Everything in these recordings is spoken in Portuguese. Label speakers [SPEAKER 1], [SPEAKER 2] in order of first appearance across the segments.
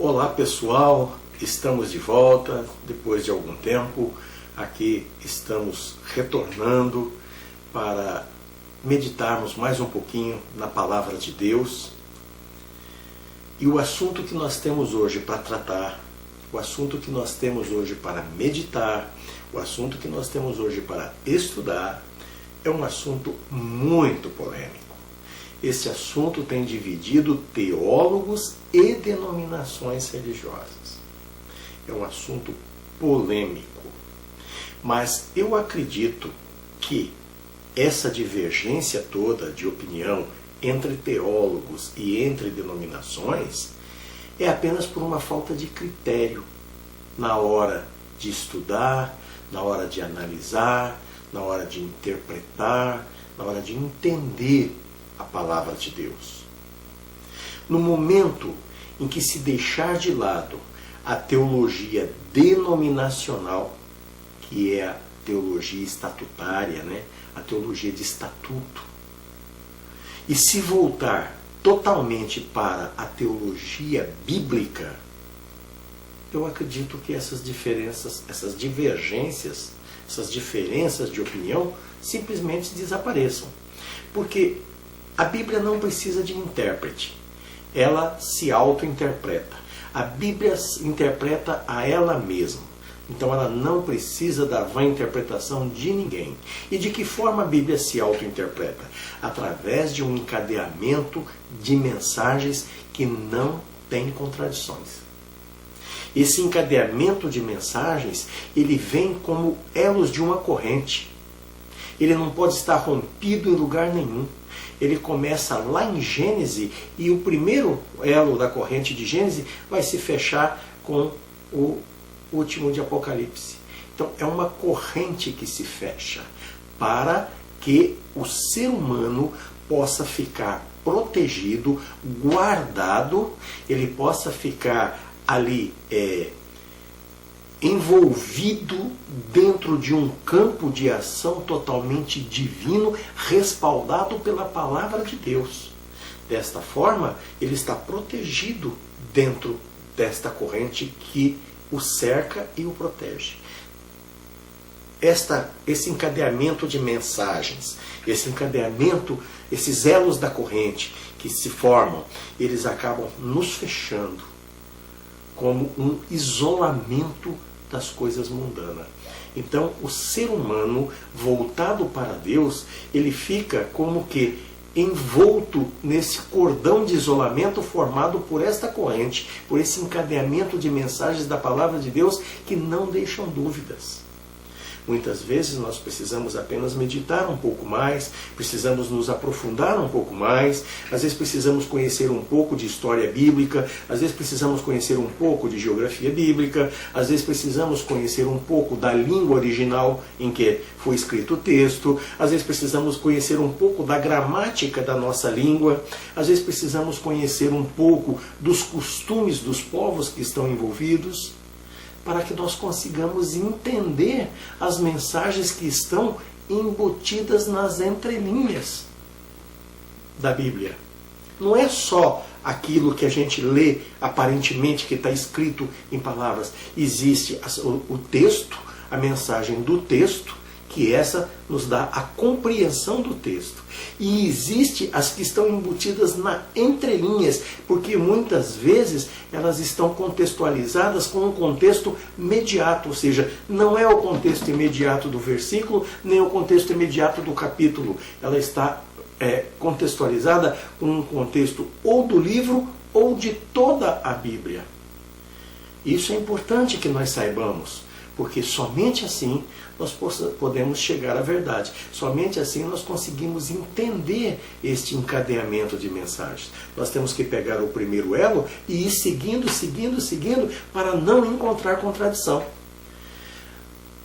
[SPEAKER 1] Olá pessoal, estamos de volta depois de algum tempo. Aqui estamos retornando para meditarmos mais um pouquinho na Palavra de Deus. E o assunto que nós temos hoje para tratar, o assunto que nós temos hoje para meditar, o assunto que nós temos hoje para estudar, é um assunto muito polêmico. Esse assunto tem dividido teólogos e denominações religiosas. É um assunto polêmico. Mas eu acredito que essa divergência toda de opinião entre teólogos e entre denominações é apenas por uma falta de critério na hora de estudar, na hora de analisar, na hora de interpretar, na hora de entender a Palavra de Deus. No momento em que se deixar de lado a teologia denominacional, que é a teologia estatutária, a teologia de estatuto, e se voltar totalmente para a teologia bíblica, eu acredito que essas diferenças, essas divergências, essas diferenças de opinião simplesmente desapareçam. Porque a Bíblia não precisa de intérprete. Ela se auto-interpreta. A Bíblia interpreta a ela mesma. Então ela não precisa da vã interpretação de ninguém. E de que forma a Bíblia se auto-interpreta? Através de um encadeamento de mensagens que não tem contradições. Esse encadeamento de mensagens, ele vem como elos de uma corrente. Ele não pode estar rompido em lugar nenhum. Ele começa lá em Gênesis e o primeiro elo da corrente de Gênesis vai se fechar com o último de Apocalipse. Então é uma corrente que se fecha para que o ser humano possa ficar protegido, guardado, ele possa ficar ali envolvido dentro de um campo de ação totalmente divino, respaldado pela Palavra de Deus. Desta forma, ele está protegido dentro desta corrente que o cerca e o protege. Esse encadeamento de mensagens, esse encadeamento, esses elos da corrente que se formam, eles acabam nos fechando como um isolamento das coisas mundanas. Então, o ser humano voltado para Deus, ele fica como que envolto nesse cordão de isolamento formado por esta corrente, por esse encadeamento de mensagens da Palavra de Deus que não deixam dúvidas. Muitas vezes nós precisamos apenas meditar um pouco mais, precisamos nos aprofundar um pouco mais, às vezes precisamos conhecer um pouco de história bíblica, às vezes precisamos conhecer um pouco de geografia bíblica, às vezes precisamos conhecer um pouco da língua original em que foi escrito o texto, às vezes precisamos conhecer um pouco da gramática da nossa língua, às vezes precisamos conhecer um pouco dos costumes dos povos que estão envolvidos, para que nós consigamos entender as mensagens que estão embutidas nas entrelinhas da Bíblia. Não é só aquilo que a gente lê aparentemente que está escrito em palavras. Existe o texto, a mensagem do texto, que essa nos dá a compreensão do texto. E existe as que estão embutidas na entrelinhas, porque muitas vezes elas estão contextualizadas com um contexto imediato, ou seja, não é o contexto imediato do versículo, nem o contexto imediato do capítulo. Ela está contextualizada com um contexto ou do livro ou de toda a Bíblia. Isso é importante que nós saibamos, porque somente assim nós podemos chegar à verdade. Somente assim nós conseguimos entender este encadeamento de mensagens. Nós temos que pegar o primeiro elo e ir seguindo, para não encontrar contradição.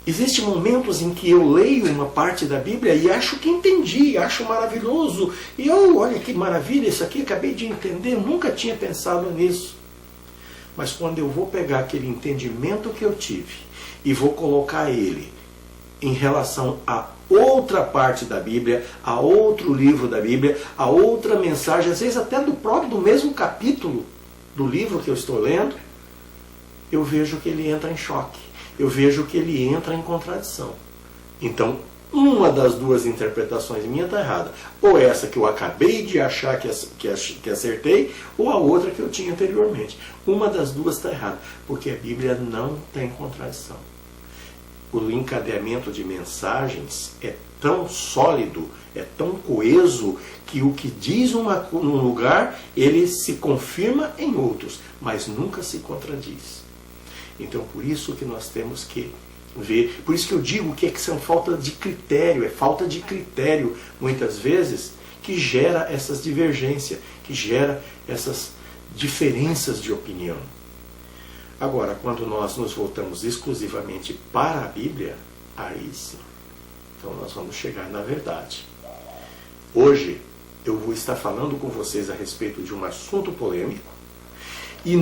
[SPEAKER 1] Existem momentos em que eu leio uma parte da Bíblia e acho que entendi, acho maravilhoso. E olha que maravilha, isso aqui acabei de entender, nunca tinha pensado nisso. Mas quando eu vou pegar aquele entendimento que eu tive e vou colocar ele em relação a outra parte da Bíblia, a outro livro da Bíblia, a outra mensagem, às vezes até do mesmo capítulo do livro que eu estou lendo, eu vejo que ele entra em choque, eu vejo que ele entra em contradição. Então, uma das duas interpretações minha está errada. Ou essa que eu acabei de achar que acertei, ou a outra que eu tinha anteriormente. Uma das duas está errada, porque a Bíblia não tem contradição. O encadeamento de mensagens é tão sólido, é tão coeso, que o que diz num lugar, ele se confirma em outros, mas nunca se contradiz. Então, por isso que nós temos que ver, por isso que eu digo que são falta de critério, é falta de critério, muitas vezes, que gera essas divergências, que gera essas diferenças de opinião. Agora, quando nós nos voltamos exclusivamente para a Bíblia, aí sim, então nós vamos chegar na verdade. Hoje, eu vou estar falando com vocês a respeito de um assunto polêmico, e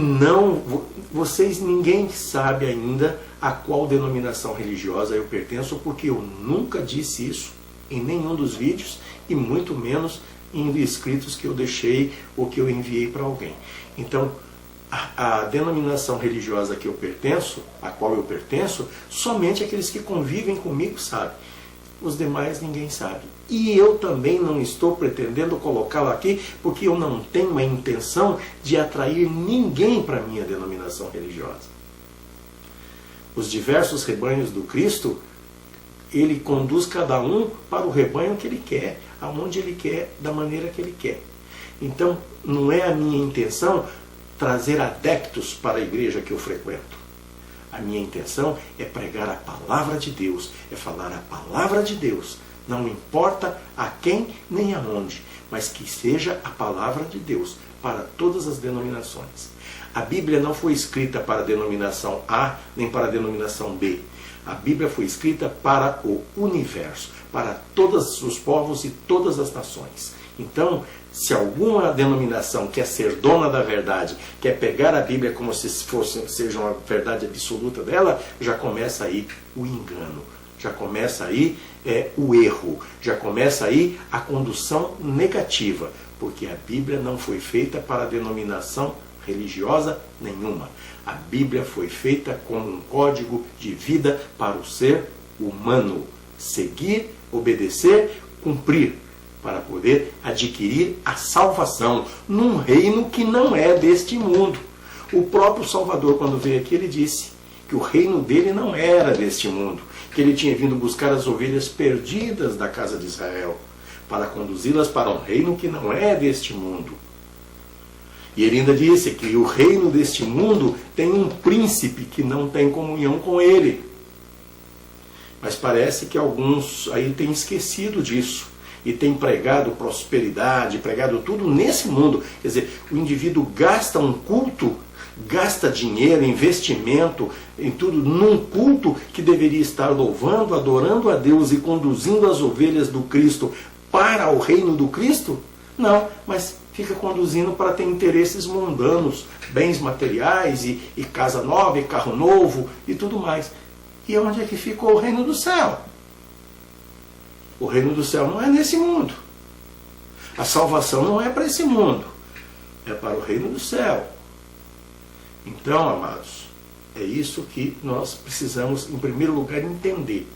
[SPEAKER 1] ninguém sabe ainda a qual denominação religiosa eu pertenço, porque eu nunca disse isso em nenhum dos vídeos, e muito menos em escritos que eu deixei ou que eu enviei para alguém. Então, a denominação religiosa que eu pertenço, a qual eu pertenço, somente aqueles que convivem comigo sabem. Os demais ninguém sabe. E eu também não estou pretendendo colocá-lo aqui, porque eu não tenho a intenção de atrair ninguém para a minha denominação religiosa. Os diversos rebanhos do Cristo, ele conduz cada um para o rebanho que ele quer, aonde ele quer, da maneira que ele quer. Então, não é a minha intenção trazer adeptos para a igreja que eu frequento. A minha intenção é pregar a palavra de Deus, é falar a palavra de Deus. Não importa a quem nem aonde, mas que seja a palavra de Deus para todas as denominações. A Bíblia não foi escrita para a denominação A nem para a denominação B. A Bíblia foi escrita para o universo, para todos os povos e todas as nações. Então, se alguma denominação quer ser dona da verdade, quer pegar a Bíblia como se seja uma verdade absoluta dela, já começa aí o engano, já começa aí o erro, já começa aí a condução negativa, porque a Bíblia não foi feita para denominação religiosa nenhuma. A Bíblia foi feita como um código de vida para o ser humano. Seguir, obedecer, cumprir, para poder adquirir a salvação num reino que não é deste mundo. O próprio Salvador, quando veio aqui, ele disse que o reino dele não era deste mundo, que ele tinha vindo buscar as ovelhas perdidas da casa de Israel, para conduzi-las para um reino que não é deste mundo. E ele ainda disse que o reino deste mundo tem um príncipe que não tem comunhão com ele. Mas parece que alguns aí têm esquecido disso e têm pregado prosperidade, pregado tudo nesse mundo. Quer dizer, o indivíduo gasta um culto, gasta dinheiro, investimento em tudo, num culto que deveria estar louvando, adorando a Deus e conduzindo as ovelhas do Cristo para o reino do Cristo. Não, mas fica conduzindo para ter interesses mundanos, bens materiais e casa nova e carro novo e tudo mais. E onde é que ficou o reino do céu? O reino do céu não é nesse mundo. A salvação não é para esse mundo. É para o reino do céu. Então, amados, é isso que nós precisamos, em primeiro lugar, entender.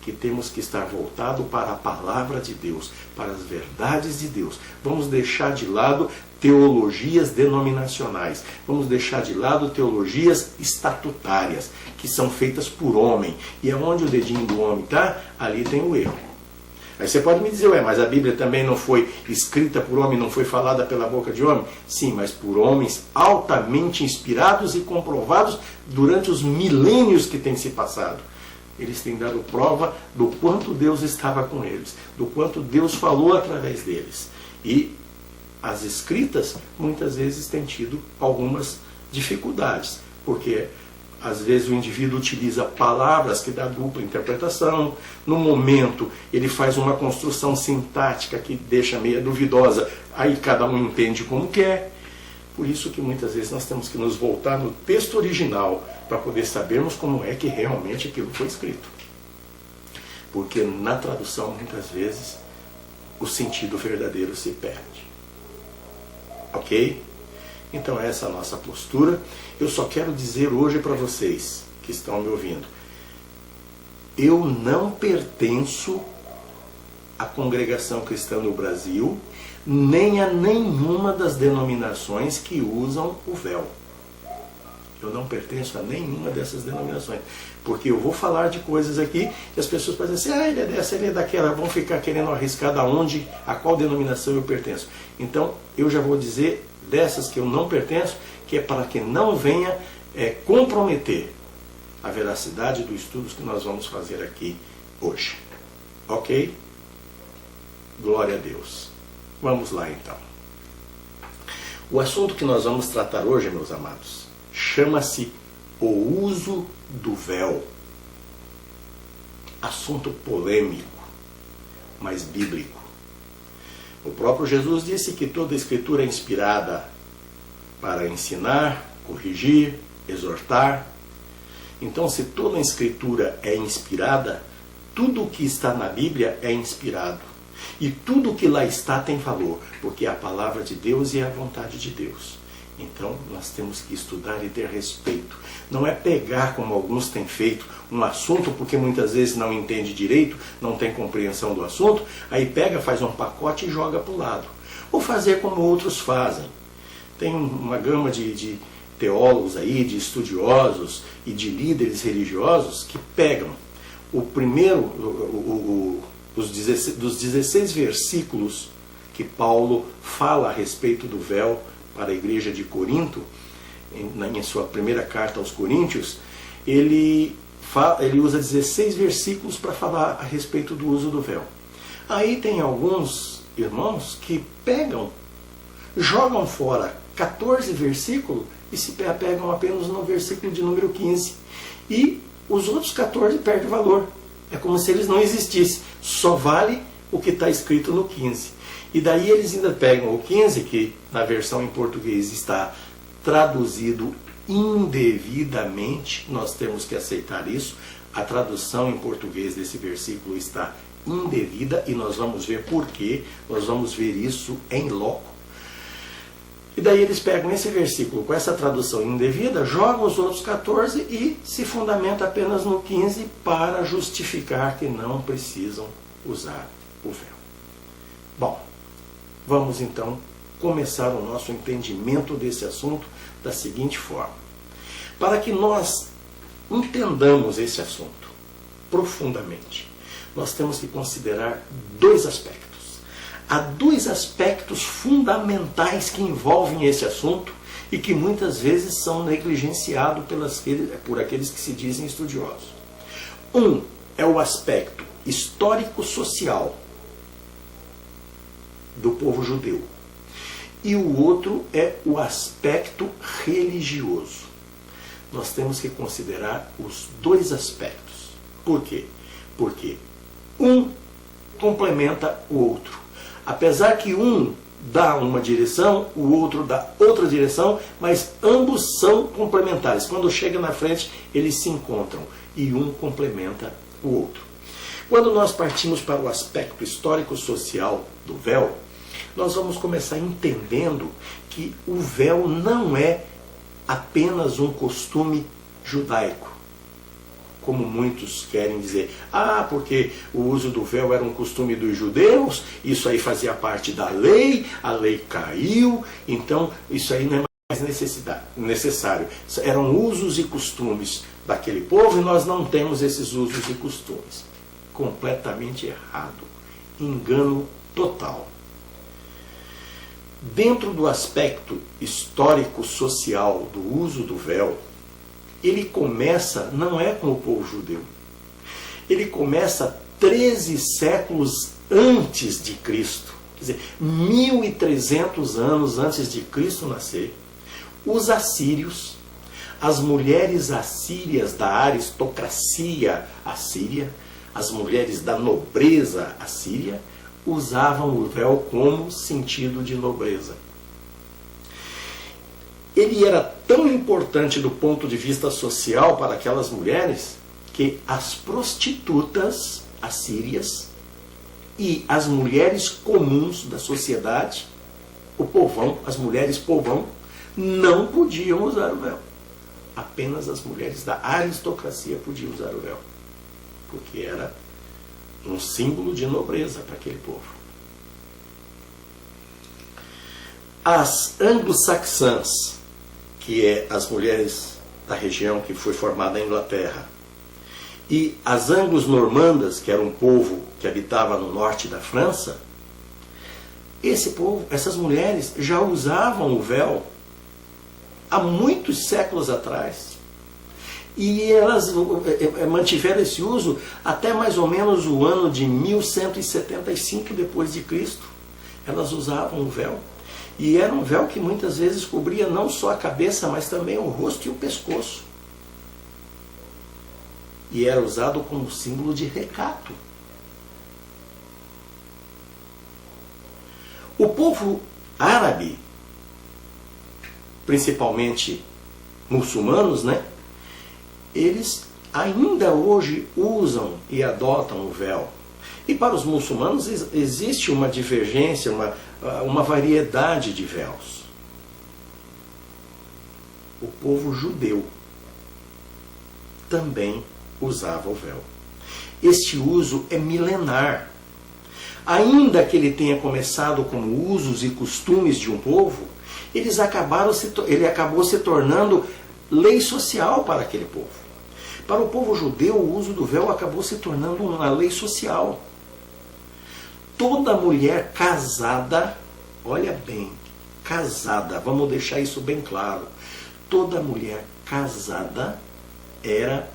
[SPEAKER 1] Que temos que estar voltado para a palavra de Deus, para as verdades de Deus. Vamos deixar de lado teologias denominacionais. Vamos deixar de lado teologias estatutárias, que são feitas por homem. E aonde o dedinho do homem está, ali tem o erro. Aí você pode me dizer, mas a Bíblia também não foi escrita por homem, não foi falada pela boca de homem? Sim, mas por homens altamente inspirados e comprovados durante os milênios que têm se passado. Eles têm dado prova do quanto Deus estava com eles, do quanto Deus falou através deles. E as escritas, muitas vezes, têm tido algumas dificuldades, porque às vezes o indivíduo utiliza palavras que dá dupla interpretação. No momento, ele faz uma construção sintática que deixa meio duvidosa. Aí cada um entende como quer. Por isso que muitas vezes nós temos que nos voltar no texto original para poder sabermos como é que realmente aquilo foi escrito. Porque na tradução, muitas vezes, o sentido verdadeiro se perde. Ok? Então essa é a nossa postura. Eu só quero dizer hoje para vocês que estão me ouvindo, eu não pertenço à congregação cristã no Brasil, nem a nenhuma das denominações que usam o véu. Eu não pertenço a nenhuma dessas denominações. Porque eu vou falar de coisas aqui e as pessoas podem dizer assim, ele é dessa, ele é daquela, vão ficar querendo arriscar a qual denominação eu pertenço. Então, eu já vou dizer dessas que eu não pertenço, que é para que não venha comprometer a veracidade dos estudos que nós vamos fazer aqui hoje. Ok? Glória a Deus. Vamos lá então. O assunto que nós vamos tratar hoje, meus amados, chama-se o uso do véu. Assunto polêmico, mas bíblico. O próprio Jesus disse que toda a Escritura é inspirada para ensinar, corrigir, exortar. Então, se toda a Escritura é inspirada, tudo o que está na Bíblia é inspirado. E tudo o que lá está tem valor, porque é a palavra de Deus e é a vontade de Deus. Então, nós temos que estudar e ter respeito. Não é pegar, como alguns têm feito, um assunto, porque muitas vezes não entende direito, não tem compreensão do assunto, aí pega, faz um pacote e joga para o lado. Ou fazer como outros fazem. Tem uma gama de teólogos aí, de estudiosos e de líderes religiosos que pegam o primeiro, dos 16 versículos que Paulo fala a respeito do véu para a igreja de Corinto, em sua primeira carta aos Coríntios, ele usa 16 versículos para falar a respeito do uso do véu. Aí tem alguns irmãos que jogam fora 14 versículos e se pegam apenas no versículo de número 15. E os outros 14 perdem valor. É como se eles não existissem. Só vale o que está escrito no 15. E daí eles ainda pegam o 15, que na versão em português está traduzido indevidamente. Nós temos que aceitar isso. A tradução em português desse versículo está indevida e nós vamos ver por quê. Nós vamos ver isso em loco. E daí eles pegam esse versículo com essa tradução indevida, jogam os outros 14 e se fundamenta apenas no 15 para justificar que não precisam usar o véu. Bom, vamos então começar o nosso entendimento desse assunto da seguinte forma. Para que nós entendamos esse assunto profundamente, nós temos que considerar dois aspectos. Há dois aspectos fundamentais que envolvem esse assunto e que muitas vezes são negligenciados por aqueles que se dizem estudiosos. Um é o aspecto histórico-social do povo judeu. E o outro é o aspecto religioso. Nós temos que considerar os dois aspectos. Por quê? Porque um complementa o outro. Apesar que um dá uma direção, o outro dá outra direção, mas ambos são complementares. Quando chega na frente, eles se encontram e um complementa o outro. Quando nós partimos para o aspecto histórico-social do véu, nós vamos começar entendendo que o véu não é apenas um costume judaico, como muitos querem dizer. Porque o uso do véu era um costume dos judeus, isso aí fazia parte da lei, a lei caiu, então isso aí não é mais necessário. Eram usos e costumes daquele povo e nós não temos esses usos e costumes. Completamente errado. Engano total. Dentro do aspecto histórico-social do uso do véu, ele começa, não é com o povo judeu, ele começa 13 séculos antes de Cristo, quer dizer, 1300 anos antes de Cristo nascer, os assírios, as mulheres assírias da aristocracia assíria, as mulheres da nobreza assíria, usavam o véu como sentido de nobreza. Ele era tão importante do ponto de vista social para aquelas mulheres que as prostitutas assírias e as mulheres comuns da sociedade, o povão, as mulheres povão, não podiam usar o véu. Apenas as mulheres da aristocracia podiam usar o véu, porque era um símbolo de nobreza para aquele povo. As anglo-saxãs, que é as mulheres da região que foi formada a Inglaterra, e as anglos-normandas, que era um povo que habitava no norte da França, esse povo, essas mulheres já usavam o véu há muitos séculos atrás. E elas mantiveram esse uso até mais ou menos o ano de 1175 depois de Cristo. Elas usavam o véu. E era um véu que muitas vezes cobria não só a cabeça, mas também o rosto e o pescoço. E era usado como símbolo de recato. O povo árabe, principalmente muçulmanos, né? Eles ainda hoje usam e adotam o véu. E para os muçulmanos existe uma divergência, uma variedade de véus. O povo judeu também usava o véu. Este uso é milenar. Ainda que ele tenha começado como usos e costumes de um povo, ele acabou se tornando lei social para aquele povo. Para o povo judeu, o uso do véu acabou se tornando uma lei social. Toda mulher casada, olha bem, casada, vamos deixar isso bem claro, toda mulher casada era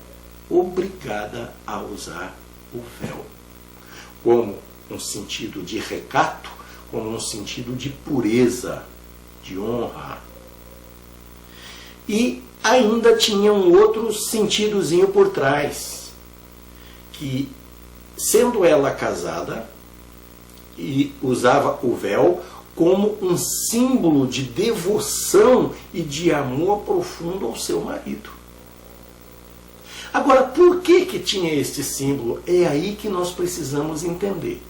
[SPEAKER 1] obrigada a usar o véu, como um sentido de recato, como um sentido de pureza, de honra. E ainda tinha um outro sentidozinho por trás, que, sendo ela casada, e usava o véu como um símbolo de devoção e de amor profundo ao seu marido. Agora, por que tinha este símbolo? É aí que nós precisamos entender.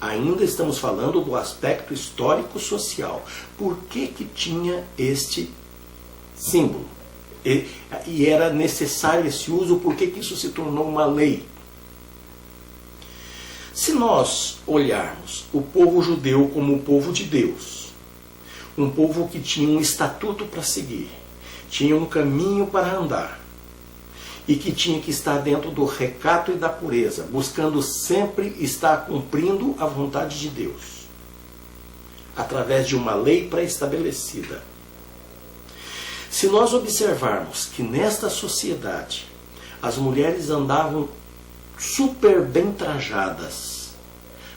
[SPEAKER 1] Ainda estamos falando do aspecto histórico-social. Por que tinha este símbolo? E era necessário esse uso, por que isso se tornou uma lei? Se nós olharmos o povo judeu como um povo de Deus, um povo que tinha um estatuto para seguir, tinha um caminho para andar, e que tinha que estar dentro do recato e da pureza, buscando sempre estar cumprindo a vontade de Deus, através de uma lei pré-estabelecida. Se nós observarmos que nesta sociedade as mulheres andavam super bem trajadas,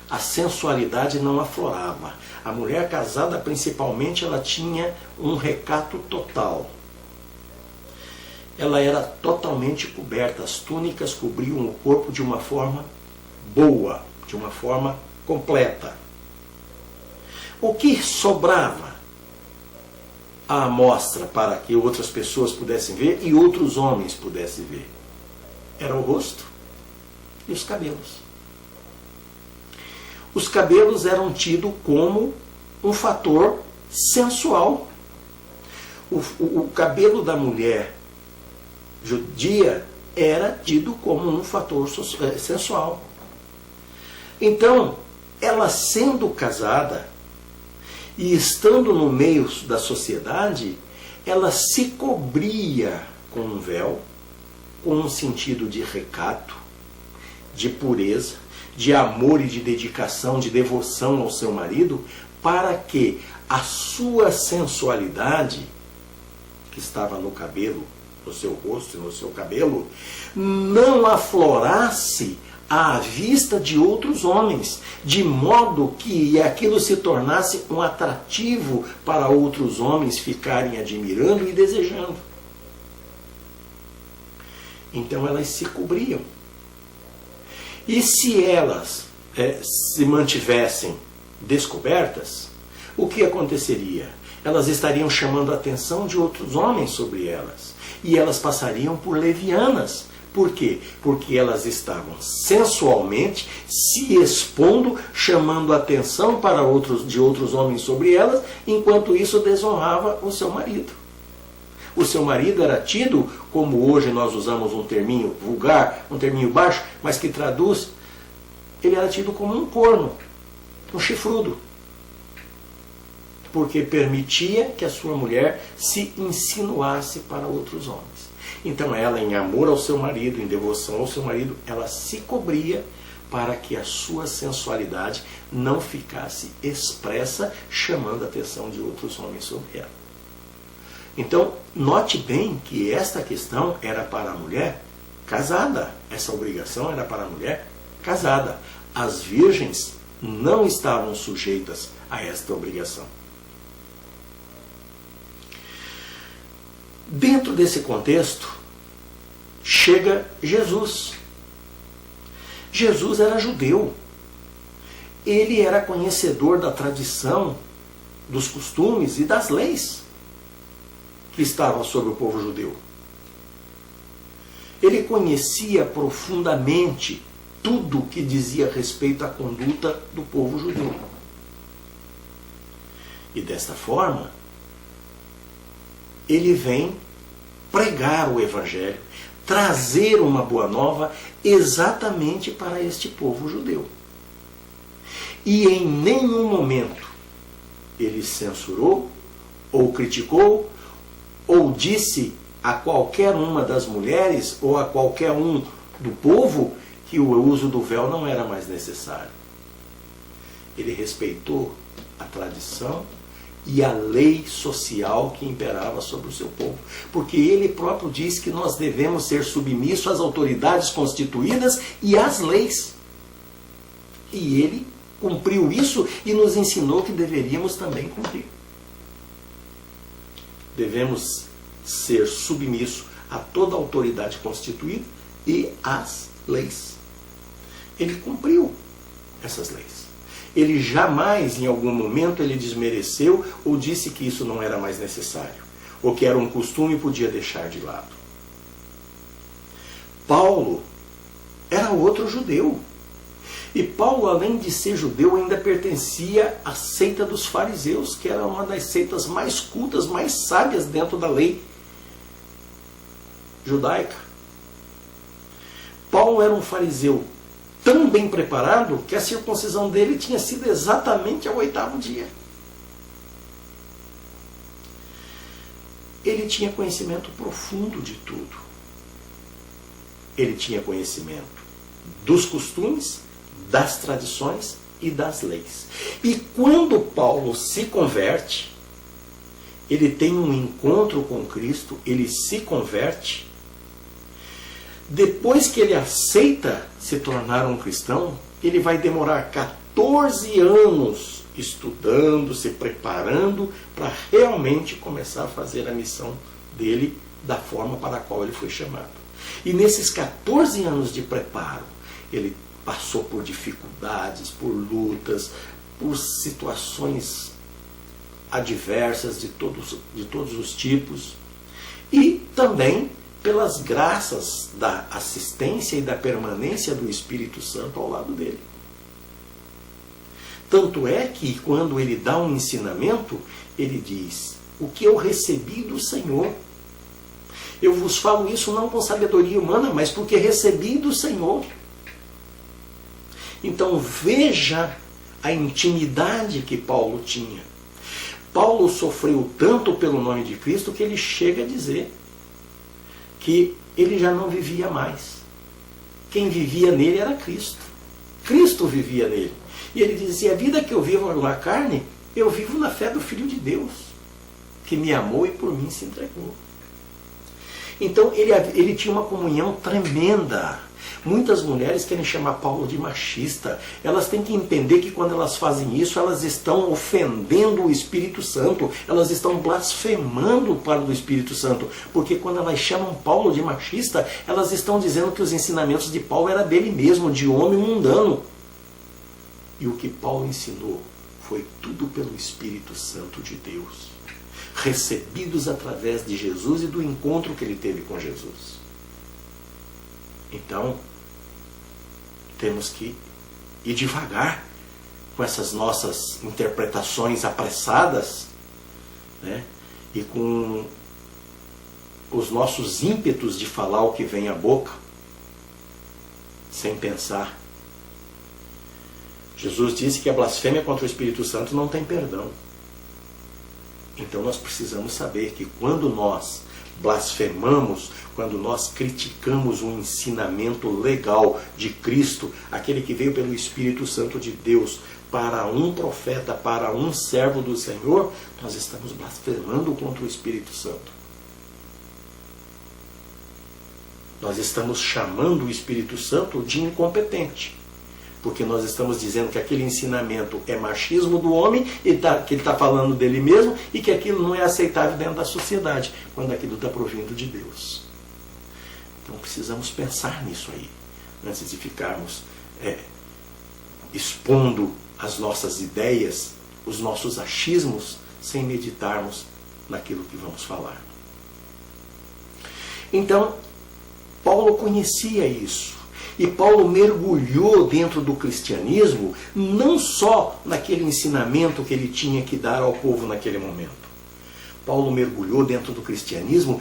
[SPEAKER 1] a sensualidade não aflorava. A mulher casada, principalmente, ela tinha um recato total. Ela era totalmente coberta, as túnicas cobriam o corpo de uma forma boa, de uma forma completa. O que sobrava à amostra para que outras pessoas pudessem ver e outros homens pudessem ver era o rosto e os cabelos. Os cabelos eram tidos como um fator sensual. O cabelo da mulher judia era tido como um fator sensual. Então, ela sendo casada e estando no meio da sociedade, ela se cobria com um véu, com um sentido de recato, de pureza, de amor e de dedicação, de devoção ao seu marido, para que a sua sensualidade, que estava no cabelo, no seu rosto e no seu cabelo, não aflorasse à vista de outros homens, de modo que aquilo se tornasse um atrativo para outros homens ficarem admirando e desejando. Então elas se cobriam. E se elas se mantivessem descobertas, o que aconteceria? elas estariam chamando a atenção de outros homens sobre elas. E elas passariam por levianas. Por quê? Porque elas estavam sensualmente se expondo, chamando a atenção de outros homens sobre elas, enquanto isso desonrava o seu marido. O seu marido era tido, como hoje nós usamos um terminho vulgar, um terminho baixo, mas que traduz, ele era tido como um corno, um chifrudo. Porque permitia que a sua mulher se insinuasse para outros homens. Então ela, em amor ao seu marido, em devoção ao seu marido, ela se cobria para que a sua sensualidade não ficasse expressa, chamando a atenção de outros homens sobre ela. Então, note bem que esta questão era para a mulher casada. Essa obrigação era para a mulher casada. As virgens não estavam sujeitas a esta obrigação. Dentro desse contexto, chega Jesus. Jesus era judeu. Ele era conhecedor da tradição, dos costumes e das leis que estavam sobre o povo judeu. Ele conhecia profundamente tudo que dizia respeito à conduta do povo judeu. E desta forma, ele vem pregar o Evangelho, trazer uma boa nova exatamente para este povo judeu. E em nenhum momento ele censurou, ou criticou, ou disse a qualquer uma das mulheres, ou a qualquer um do povo, que o uso do véu não era mais necessário. Ele respeitou a tradição e a lei social que imperava sobre o seu povo. Porque ele próprio diz que nós devemos ser submissos às autoridades constituídas e às leis. E ele cumpriu isso e nos ensinou que deveríamos também cumprir. Devemos ser submissos a toda autoridade constituída e às leis. Ele cumpriu essas leis. Ele jamais, em algum momento, ele desmereceu ou disse que isso não era mais necessário, ou que era um costume e podia deixar de lado. Paulo era outro judeu. E Paulo, além de ser judeu, ainda pertencia à seita dos fariseus, que era uma das seitas mais cultas, mais sábias dentro da lei judaica. Paulo era um fariseu tão bem preparado que a circuncisão dele tinha sido exatamente ao 8º dia. Ele tinha conhecimento profundo de tudo. Ele tinha conhecimento dos costumes, das tradições e das leis. E quando Paulo se converte, ele tem um encontro com Cristo, ele se converte. Depois que ele aceita se tornar um cristão, ele vai demorar 14 anos estudando, se preparando para realmente começar a fazer a missão dele da forma para a qual ele foi chamado. E nesses 14 anos de preparo, ele passou por dificuldades, por lutas, por situações adversas de todos os tipos, e também pelas graças da assistência e da permanência do Espírito Santo ao lado dele. Tanto é que quando ele dá um ensinamento, ele diz: o que eu recebi do Senhor. Eu vos falo isso não com sabedoria humana, mas porque recebi do Senhor. Então veja a intimidade que Paulo tinha. Paulo sofreu tanto pelo nome de Cristo que ele chega a dizer que ele já não vivia mais. Quem vivia nele era Cristo. Cristo vivia nele. E ele dizia: a vida que eu vivo na carne, eu vivo na fé do Filho de Deus, que me amou e por mim se entregou. Então ele tinha uma comunhão tremenda. Muitas mulheres querem chamar Paulo de machista. Elas têm que entender que quando elas fazem isso, elas estão ofendendo o Espírito Santo. Elas estão blasfemando para o Espírito Santo. Porque quando elas chamam Paulo de machista, elas estão dizendo que os ensinamentos de Paulo eram dele mesmo, de homem mundano. E o que Paulo ensinou foi tudo pelo Espírito Santo de Deus, recebidos através de Jesus e do encontro que ele teve com Jesus. Então, temos que ir devagar com essas nossas interpretações apressadas, né? E com os nossos ímpetos de falar o que vem à boca, sem pensar. Jesus disse que a blasfêmia contra o Espírito Santo não tem perdão. Então nós precisamos saber que quando nós blasfemamos, quando nós criticamos o ensinamento legal de Cristo, aquele que veio pelo Espírito Santo de Deus para um profeta, para um servo do Senhor, nós estamos blasfemando contra o Espírito Santo. Nós estamos chamando o Espírito Santo de incompetente, porque nós estamos dizendo que aquele ensinamento é machismo do homem, que ele está falando dele mesmo, e que aquilo não é aceitável dentro da sociedade, quando aquilo está provindo de Deus. Então precisamos pensar nisso aí, antes de ficarmos expondo as nossas ideias, os nossos achismos, sem meditarmos naquilo que vamos falar. Então, Paulo conhecia isso. E Paulo mergulhou dentro do cristianismo, não só naquele ensinamento que ele tinha que dar ao povo naquele momento. Paulo mergulhou dentro do cristianismo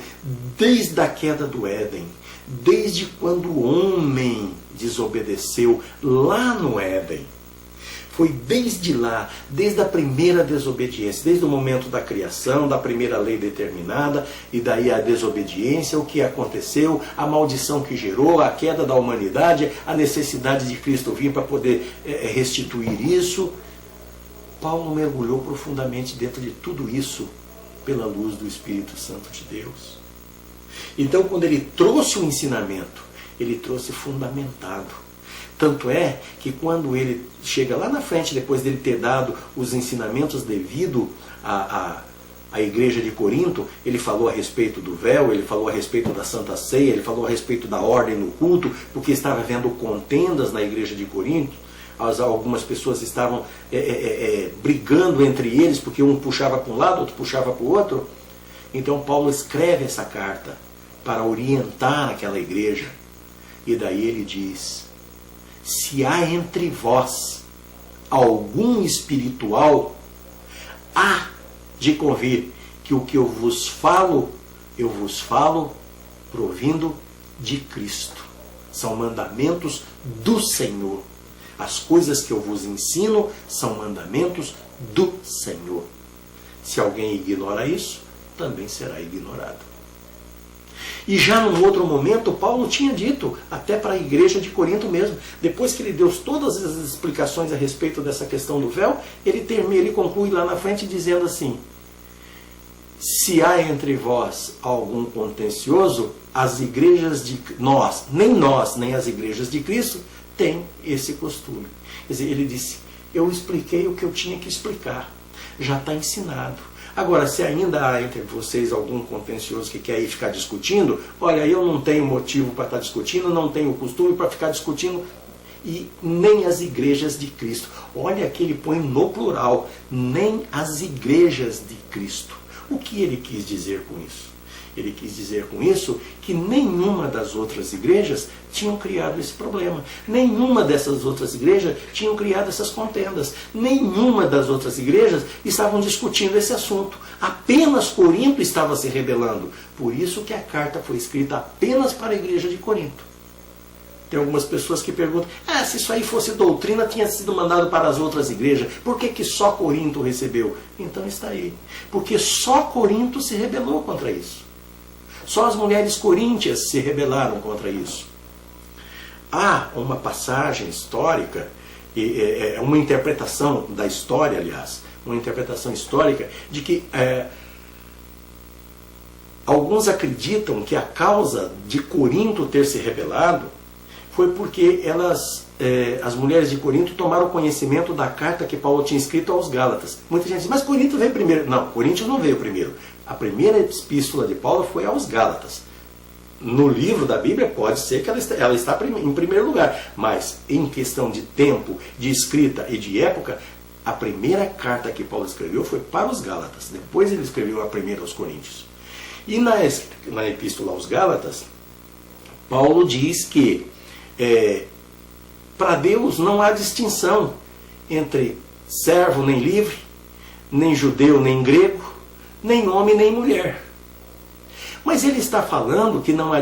[SPEAKER 1] desde a queda do Éden, desde quando o homem desobedeceu lá no Éden. Foi desde lá, desde a primeira desobediência, desde o momento da criação, da primeira lei determinada, e daí a desobediência, o que aconteceu, a maldição que gerou, a queda da humanidade, a necessidade de Cristo vir para poder restituir isso. Paulo mergulhou profundamente dentro de tudo isso pela luz do Espírito Santo de Deus. Então, quando ele trouxe o ensinamento, ele trouxe fundamentado. Tanto é que quando ele chega lá na frente, depois dele ter dado os ensinamentos devido à igreja de Corinto, ele falou a respeito do véu, ele falou a respeito da Santa Ceia, ele falou a respeito da ordem no culto, porque estava havendo contendas na igreja de Corinto. Algumas pessoas estavam brigando entre eles, porque um puxava para um lado, outro puxava para o outro. Então Paulo escreve essa carta para orientar aquela igreja. E daí ele diz: se há entre vós algum espiritual, há de convir que o que eu vos falo provindo de Cristo. São mandamentos do Senhor. As coisas que eu vos ensino são mandamentos do Senhor. Se alguém ignora isso, também será ignorado. E já num outro momento, Paulo tinha dito, até para a igreja de Corinto mesmo, depois que ele deu todas as explicações a respeito dessa questão do véu, ele conclui lá na frente dizendo assim: se há entre vós algum contencioso, as igrejas de nós, nem as igrejas de Cristo, têm esse costume. Quer dizer, ele disse: eu expliquei o que eu tinha que explicar, já está ensinado. Agora, se ainda há entre vocês algum contencioso que quer ir ficar discutindo, olha, eu não tenho motivo para estar discutindo, não tenho costume para ficar discutindo, e nem as igrejas de Cristo. Olha que ele põe no plural, nem as igrejas de Cristo. O que ele quis dizer com isso? Ele quis dizer com isso que nenhuma das outras igrejas tinham criado esse problema. Nenhuma dessas outras igrejas tinham criado essas contendas. Nenhuma das outras igrejas estavam discutindo esse assunto. Apenas Corinto estava se rebelando. Por isso que a carta foi escrita apenas para a igreja de Corinto. Tem algumas pessoas que perguntam: se isso aí fosse doutrina, tinha sido mandado para as outras igrejas. Por que só Corinto recebeu? Então está aí. Porque só Corinto se rebelou contra isso. Só as mulheres coríntias se rebelaram contra isso. Há uma passagem histórica, uma interpretação da história, aliás, uma interpretação histórica de que alguns acreditam que a causa de Corinto ter se rebelado foi porque as mulheres de Corinto tomaram conhecimento da carta que Paulo tinha escrito aos Gálatas. Muita gente diz: mas Corinto veio primeiro. Não, Corinto não veio primeiro. A primeira epístola de Paulo foi aos Gálatas. No livro da Bíblia pode ser que ela está em primeiro lugar, mas em questão de tempo, de escrita e de época, a primeira carta que Paulo escreveu foi para os Gálatas. Depois ele escreveu a primeira aos Coríntios. E na epístola aos Gálatas, Paulo diz que para Deus não há distinção entre servo nem livre, nem judeu nem grego, nem homem nem mulher. Mas ele está falando que não há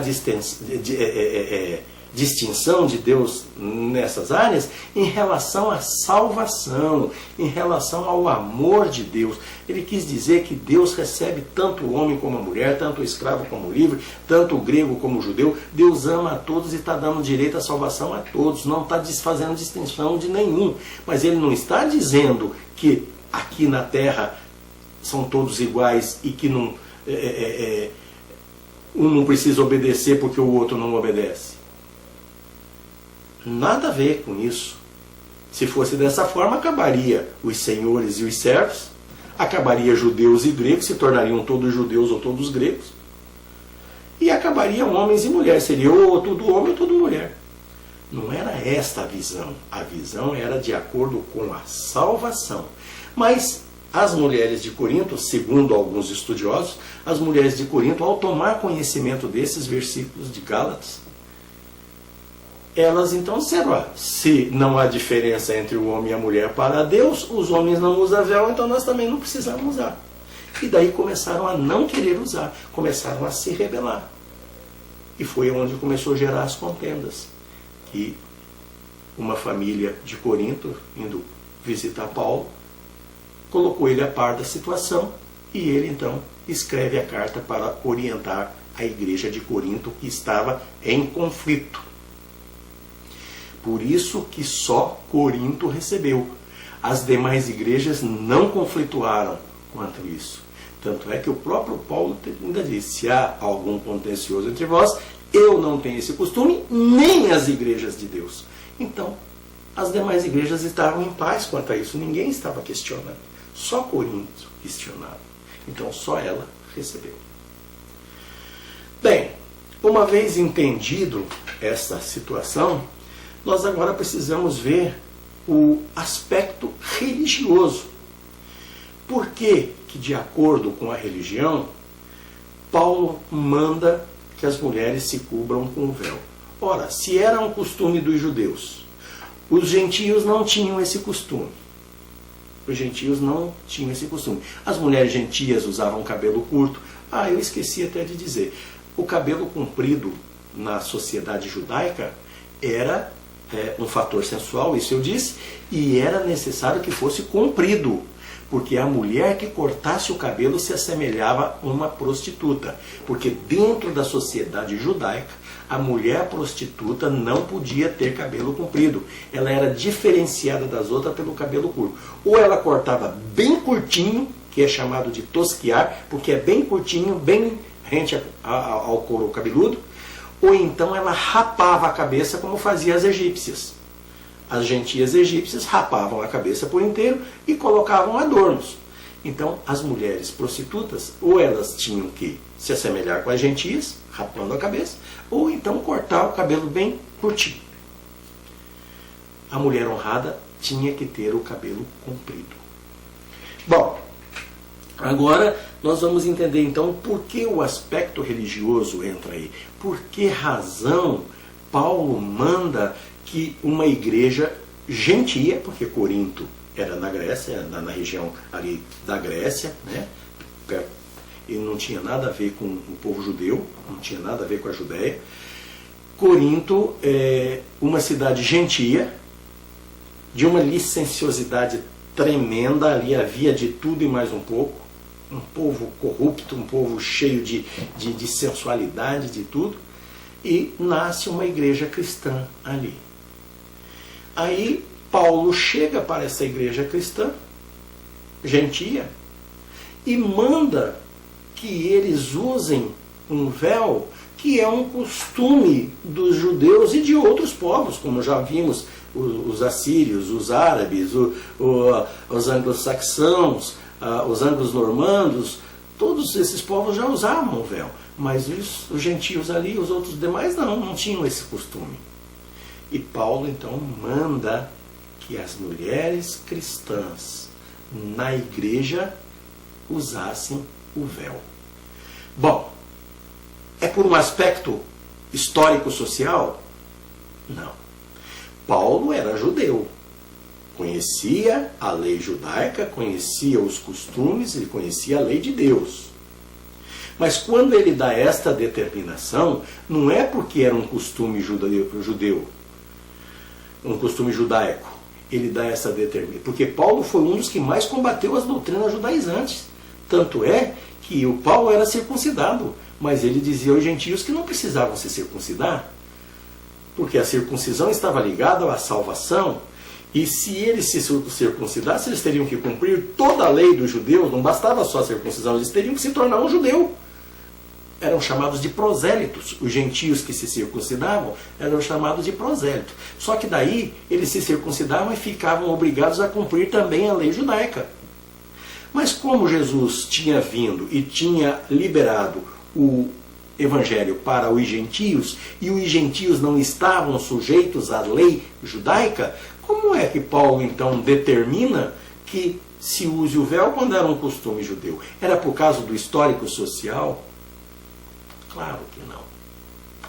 [SPEAKER 1] distinção de Deus nessas áreas em relação à salvação, em relação ao amor de Deus. Ele quis dizer que Deus recebe tanto o homem como a mulher, tanto o escravo como o livre, tanto o grego como o judeu. Deus ama a todos e está dando direito à salvação a todos, não está fazendo distinção de nenhum. Mas ele não está dizendo que aqui na terra são todos iguais e que um não precisa obedecer porque o outro não obedece. Nada a ver com isso. Se fosse dessa forma, acabaria os senhores e os servos, acabaria judeus e gregos, se tornariam todos judeus ou todos gregos, e acabariam homens e mulheres, seria ou todo homem ou toda mulher. Não era esta a visão. A visão era de acordo com a salvação. Mas as mulheres de Corinto, segundo alguns estudiosos, as mulheres de Corinto, ao tomar conhecimento desses versículos de Gálatas, elas então disseram, se não há diferença entre o homem e a mulher para Deus, os homens não usam véu, então nós também não precisamos usar. E daí começaram a não querer usar, começaram a se rebelar. E foi onde começou a gerar as contendas. Que uma família de Corinto, indo visitar Paulo, colocou ele a par da situação, e ele então escreve a carta para orientar a igreja de Corinto, que estava em conflito. Por isso que só Corinto recebeu. As demais igrejas não conflituaram quanto isso. Tanto é que o próprio Paulo ainda diz, se há algum contencioso entre vós, eu não tenho esse costume, nem as igrejas de Deus. Então, as demais igrejas estavam em paz quanto a isso. Ninguém estava questionando. Só Corinto questionava. Então, só ela recebeu. Bem, uma vez entendido essa situação, nós agora precisamos ver o aspecto religioso. Por que, de acordo com a religião, Paulo manda que as mulheres se cubram com o véu? Ora, se era um costume dos judeus, os gentios não tinham esse costume. Os gentios não tinham esse costume. As mulheres gentias usavam cabelo curto. Eu esqueci até de dizer. O cabelo comprido na sociedade judaica era um fator sensual, isso eu disse, e era necessário que fosse comprido, porque a mulher que cortasse o cabelo se assemelhava a uma prostituta, porque dentro da sociedade judaica, a mulher prostituta não podia ter cabelo comprido, ela era diferenciada das outras pelo cabelo curto, ou ela cortava bem curtinho, que é chamado de tosquiar, porque é bem curtinho, bem rente ao couro cabeludo, ou então ela rapava a cabeça como fazia as egípcias. As gentias egípcias rapavam a cabeça por inteiro e colocavam adornos. Então, as mulheres prostitutas, ou elas tinham que se assemelhar com as gentias, rapando a cabeça, ou então cortar o cabelo bem curtinho. A mulher honrada tinha que ter o cabelo comprido. Bom, agora nós vamos entender então por que o aspecto religioso entra aí. Por que razão Paulo manda que uma igreja gentia, porque Corinto era na Grécia, era na região ali da Grécia, né? E não tinha nada a ver com o povo judeu, não tinha nada a ver com a Judéia. Corinto é uma cidade gentia, de uma licenciosidade tremenda, ali havia de tudo e mais um pouco. Um povo corrupto, um povo cheio de sensualidade, de tudo, e nasce uma igreja cristã ali. Aí Paulo chega para essa igreja cristã, gentia, e manda que eles usem um véu que é um costume dos judeus e de outros povos, como já vimos os assírios, os árabes, os anglo-saxãos, os anglos-normandos, todos esses povos já usavam o véu, mas os gentios ali, os outros demais não tinham esse costume. E Paulo então manda que as mulheres cristãs na igreja usassem o véu. Bom, é por um aspecto histórico-social? Não. Paulo era judeu. Conhecia a lei judaica, conhecia os costumes, ele conhecia a lei de Deus. Mas quando ele dá esta determinação, não é porque era um costume judeu, um costume judaico. Ele dá essa determinação. Porque Paulo foi um dos que mais combateu as doutrinas judaizantes. Tanto é que o Paulo era circuncidado, mas ele dizia aos gentios que não precisavam se circuncidar, porque a circuncisão estava ligada à salvação. E se eles se circuncidassem, eles teriam que cumprir toda a lei dos judeus, não bastava só a circuncisão, eles teriam que se tornar um judeu. Eram chamados de prosélitos. Os gentios que se circuncidavam eram chamados de prosélitos. Só que daí eles se circuncidavam e ficavam obrigados a cumprir também a lei judaica. Mas como Jesus tinha vindo e tinha liberado o evangelho para os gentios, e os gentios não estavam sujeitos à lei judaica, como é que Paulo então determina que se use o véu quando era um costume judeu? Era por causa do histórico social? Claro que não.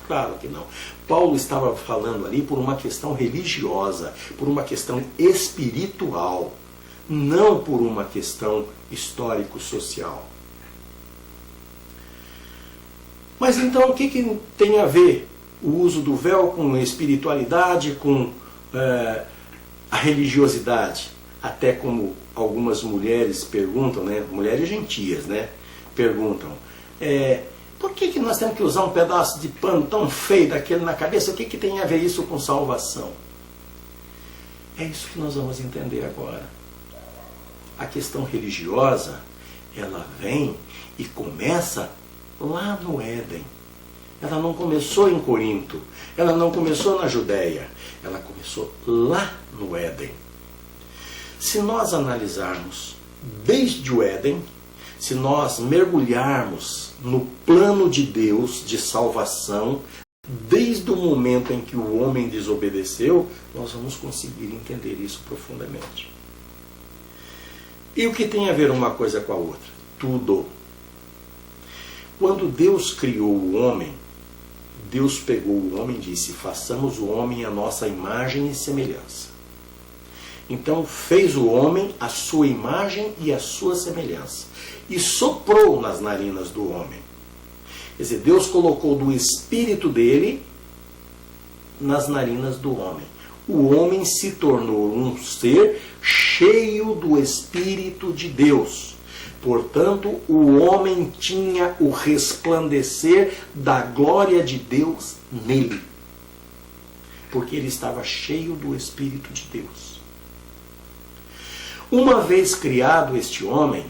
[SPEAKER 1] Claro que não. Paulo estava falando ali por uma questão religiosa, por uma questão espiritual, não por uma questão histórico-social. Mas então o que tem a ver o uso do véu com a espiritualidade, com a religiosidade? Até como algumas mulheres perguntam, né? Mulheres gentias, né? Perguntam, por que nós temos que usar um pedaço de pano tão feio daquele na cabeça? O que tem a ver isso com salvação? É isso que nós vamos entender agora. A questão religiosa, ela vem e começa lá no Éden. Ela não começou em Corinto, ela não começou na Judéia, ela começou lá no Éden. Se nós analisarmos desde o Éden, se nós mergulharmos no plano de Deus de salvação, desde o momento em que o homem desobedeceu, nós vamos conseguir entender isso profundamente. E o que tem a ver uma coisa com a outra? Tudo. Quando Deus criou o homem, Deus pegou o homem e disse, façamos o homem à nossa imagem e semelhança. Então fez o homem a sua imagem e a sua semelhança. E soprou nas narinas do homem. Quer dizer, Deus colocou do espírito dele nas narinas do homem. O homem se tornou um ser cheio do Espírito de Deus. Portanto, o homem tinha o resplandecer da glória de Deus nele. Porque ele estava cheio do Espírito de Deus. Uma vez criado este homem,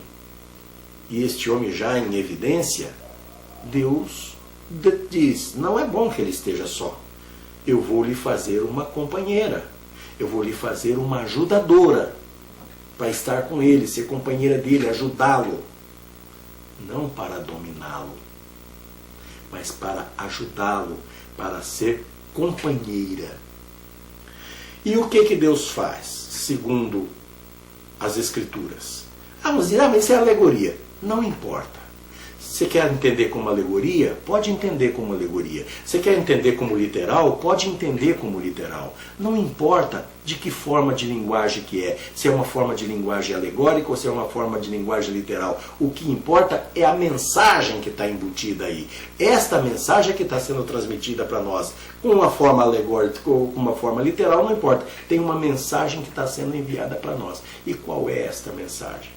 [SPEAKER 1] e este homem já em evidência, Deus diz, não é bom que ele esteja só. Eu vou lhe fazer uma companheira. Eu vou lhe fazer uma ajudadora para estar com ele, ser companheira dele, ajudá-lo. Não para dominá-lo, mas para ajudá-lo, para ser companheira. E o que Deus faz, segundo as Escrituras? Mas isso é alegoria. Não importa. Você quer entender como alegoria? Pode entender como alegoria. Você quer entender como literal? Pode entender como literal. Não importa de que forma de linguagem que é. Se é uma forma de linguagem alegórica ou se é uma forma de linguagem literal. O que importa é a mensagem que está embutida aí. Esta mensagem que está sendo transmitida para nós. Com uma forma alegórica ou com uma forma literal, não importa. Tem uma mensagem que está sendo enviada para nós. E qual é esta mensagem?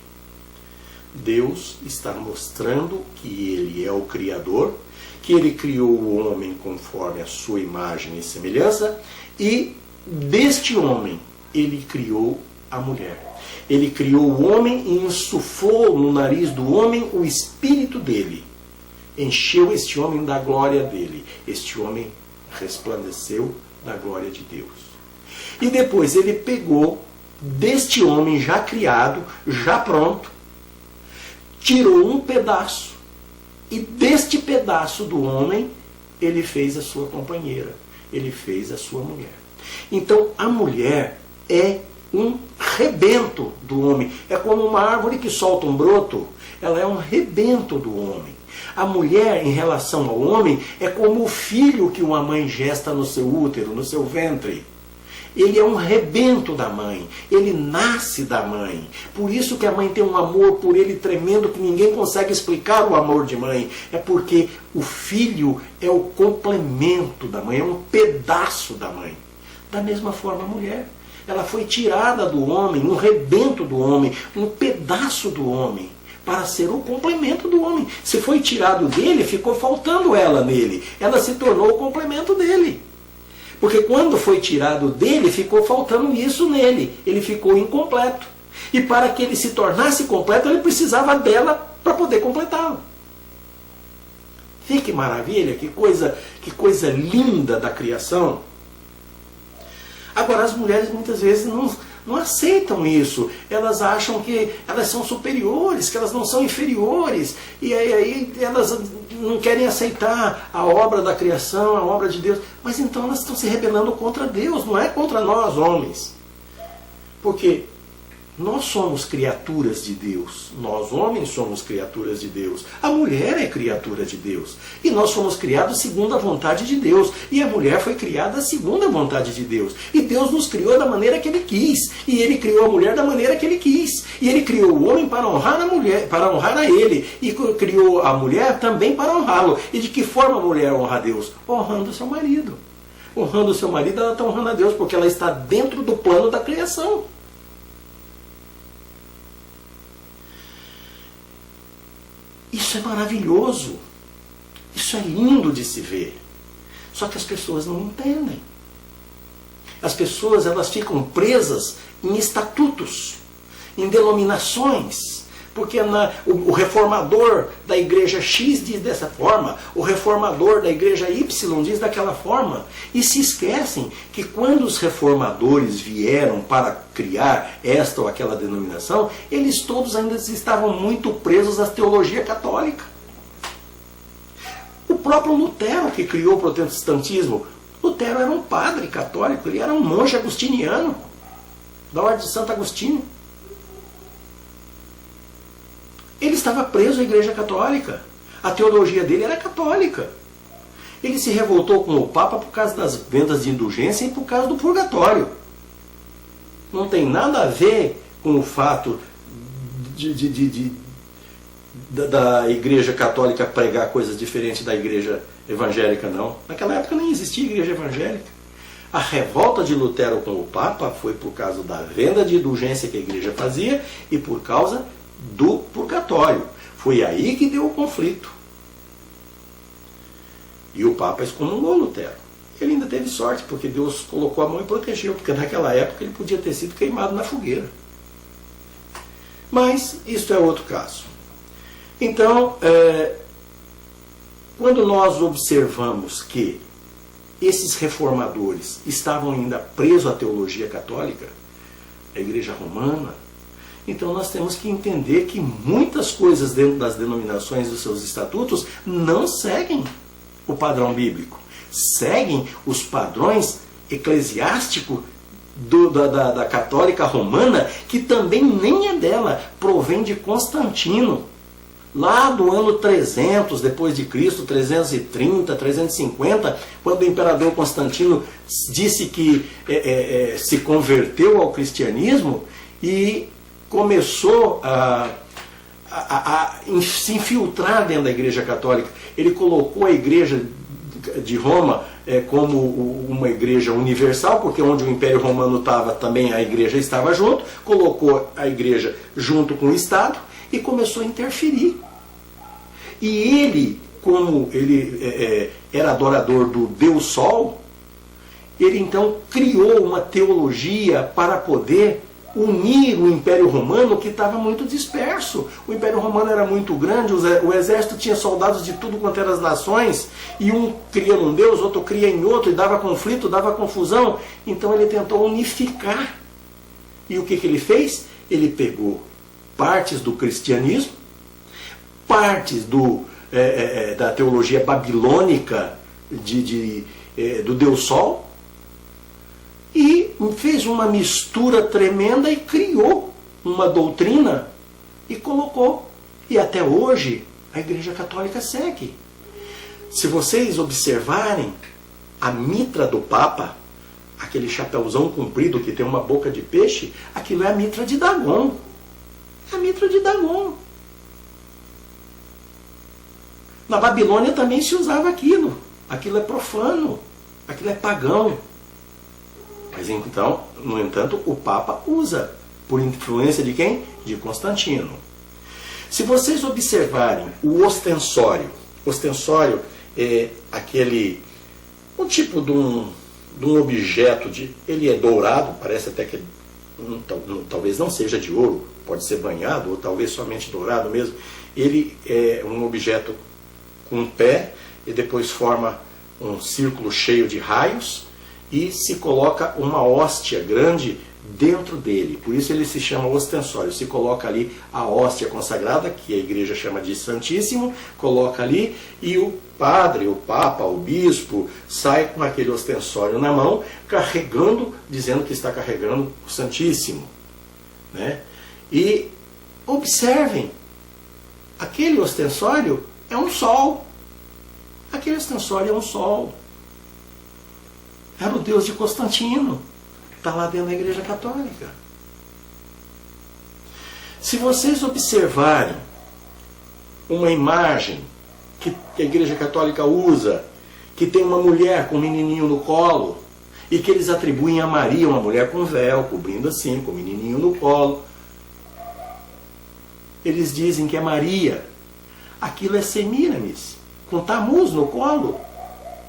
[SPEAKER 1] Deus está mostrando que Ele é o Criador, que Ele criou o homem conforme a sua imagem e semelhança, e deste homem Ele criou a mulher. Ele criou o homem e insuflou no nariz do homem o espírito dele. Encheu este homem da glória dele. Este homem resplandeceu da glória de Deus. E depois Ele pegou deste homem já criado, já pronto, tirou um pedaço, e deste pedaço do homem, ele fez a sua companheira, ele fez a sua mulher. Então, a mulher é um rebento do homem. É como uma árvore que solta um broto, ela é um rebento do homem. A mulher, em relação ao homem, é como o filho que uma mãe gesta no seu útero, no seu ventre. Ele é um rebento da mãe, ele nasce da mãe. Por isso que a mãe tem um amor por ele tremendo, que ninguém consegue explicar o amor de mãe. É porque o filho é o complemento da mãe, é um pedaço da mãe. Da mesma forma a mulher. Ela foi tirada do homem, um rebento do homem, um pedaço do homem, para ser o complemento do homem. Se foi tirado dele, ficou faltando ela nele. Ela se tornou o complemento dele. Porque quando foi tirado dele, ficou faltando isso nele. Ele ficou incompleto. E para que ele se tornasse completo, ele precisava dela para poder completá-lo. Que maravilha, que coisa linda da criação. Agora, as mulheres muitas vezes não aceitam isso. Elas acham que elas são superiores, que elas não são inferiores. E aí elas não querem aceitar a obra da criação, a obra de Deus. Mas então elas estão se rebelando contra Deus, não é contra nós, homens. Porque nós somos criaturas de Deus. Nós, homens, somos criaturas de Deus. A mulher é criatura de Deus. E nós fomos criados segundo a vontade de Deus. E a mulher foi criada segundo a vontade de Deus. E Deus nos criou da maneira que Ele quis. E Ele criou a mulher da maneira que Ele quis. E Ele criou o homem para honrar a mulher, para honrar a Ele. E criou a mulher também para honrá-lo. E de que forma a mulher honra a Deus? Honrando o seu marido. Honrando o seu marido, ela está honrando a Deus, porque ela está dentro do plano da criação. Isso é maravilhoso. Isso é lindo de se ver. Só que as pessoas não entendem. As pessoas, elas ficam presas em estatutos, em denominações. Porque o reformador da igreja X diz dessa forma, o reformador da igreja Y diz daquela forma. E se esquecem que quando os reformadores vieram para criar esta ou aquela denominação, eles todos ainda estavam muito presos à teologia católica. O próprio Lutero, que criou o protestantismo, Lutero era um padre católico, ele era um monge agostiniano, da ordem de Santo Agostinho. Ele estava preso à igreja católica. A teologia dele era católica. Ele se revoltou com o Papa por causa das vendas de indulgência e por causa do purgatório. Não tem nada a ver com o fato da igreja católica pregar coisas diferentes da igreja evangélica, não. Naquela época nem existia igreja evangélica. A revolta de Lutero com o Papa foi por causa da venda de indulgência que a igreja fazia e por causa do purgatório. Foi aí que deu o conflito. E o Papa excomungou Lutero. Ele ainda teve sorte, porque Deus colocou a mão e protegeu, porque naquela época ele podia ter sido queimado na fogueira. Mas isso é outro caso. Então, quando nós observamos que esses reformadores estavam ainda presos à teologia católica, a igreja romana, então nós temos que entender que muitas coisas dentro das denominações dos seus estatutos não seguem o padrão bíblico. Seguem os padrões eclesiásticos da católica romana, que também nem é dela, provém de Constantino. Lá do ano 300 depois de Cristo, 330, 350, quando o imperador Constantino disse que se converteu ao cristianismo e começou a se infiltrar dentro da igreja católica. Ele colocou a igreja de Roma como uma igreja universal, porque onde o Império Romano estava, também a igreja estava junto, colocou a igreja junto com o Estado e começou a interferir. E ele, como ele era adorador do Deus Sol, ele então criou uma teologia para poder unir o Império Romano, que estava muito disperso. O Império Romano era muito grande, o exército tinha soldados de tudo quanto eram as nações, e um cria num Deus, outro cria em outro, e dava conflito, dava confusão. Então ele tentou unificar. E o que ele fez? Ele pegou partes do cristianismo, partes da teologia babilônica do Deus Sol, e fez uma mistura tremenda e criou uma doutrina e colocou. E até hoje a Igreja Católica segue. Se vocês observarem a mitra do Papa, aquele chapéuzão comprido que tem uma boca de peixe, aquilo é a mitra de Dagon. É a mitra de Dagon. Na Babilônia também se usava aquilo. Aquilo é profano. Aquilo é pagão. Mas então, no entanto, o Papa usa. Por influência de quem? De Constantino. Se vocês observarem o ostensório é aquele, um tipo de um objeto, ele é dourado, parece até que talvez não seja de ouro, pode ser banhado, ou talvez somente dourado mesmo. Ele é um objeto com um pé, e depois forma um círculo cheio de raios, e se coloca uma hóstia grande dentro dele. Por isso ele se chama ostensório. Se coloca ali a hóstia consagrada, que a igreja chama de Santíssimo, coloca ali, e o padre, o papa, o bispo, sai com aquele ostensório na mão, carregando, dizendo que está carregando o Santíssimo. Né? E observem, aquele ostensório é um sol. Aquele ostensório é um sol. Era o Deus de Constantino. Está lá dentro da Igreja Católica. Se vocês observarem uma imagem que a Igreja Católica usa, que tem uma mulher com um menininho no colo, e que eles atribuem a Maria, uma mulher com véu, cobrindo assim, com o menininho no colo, eles dizem que é Maria. Aquilo é Semíramis, com Tamuz no colo,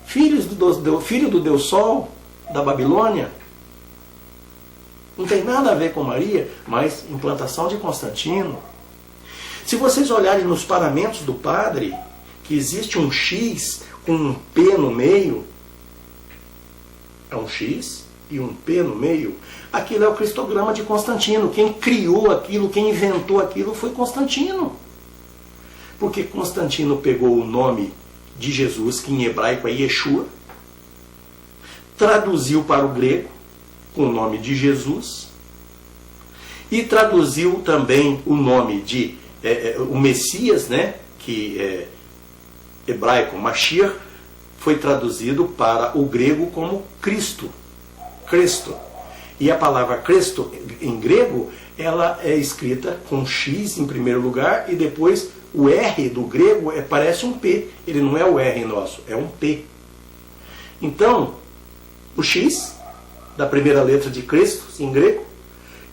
[SPEAKER 1] filho do Deus Sol, da Babilônia. Não tem nada a ver com Maria, mas implantação de Constantino. Se vocês olharem nos paramentos do padre, que existe um X com um P no meio, é um X e um P no meio, aquilo é o cristograma de Constantino. Quem criou aquilo, quem inventou aquilo foi Constantino. Porque Constantino pegou o nome de Jesus, que em hebraico é Yeshua, traduziu para o grego com o nome de Jesus, e traduziu também o nome de o Messias, né, que é hebraico Mashiach, foi traduzido para o grego como Cristo. Cristo. E a palavra Cristo em grego, ela é escrita com X em primeiro lugar, e depois o R do grego parece um P. Ele não é o R nosso, é um P. Então, o X da primeira letra de Cristo, em grego,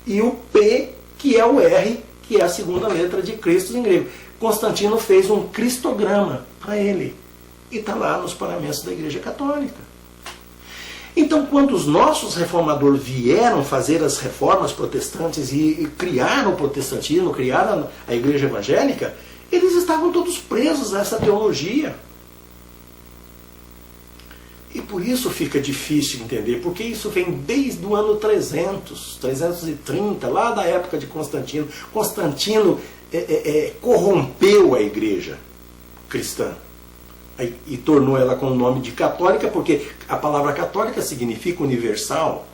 [SPEAKER 1] e o P, que é o R, que é a segunda letra de Cristo, em grego. Constantino fez um cristograma para ele, e está lá nos paramentos da Igreja Católica. Então, quando os nossos reformadores vieram fazer as reformas protestantes e criaram o protestantismo, criaram a Igreja Evangélica, eles estavam todos presos a essa teologia. E por isso fica difícil entender, porque isso vem desde o ano 330, lá da época de Constantino. Constantino corrompeu a igreja cristã e tornou ela com o nome de católica, porque a palavra católica significa universal.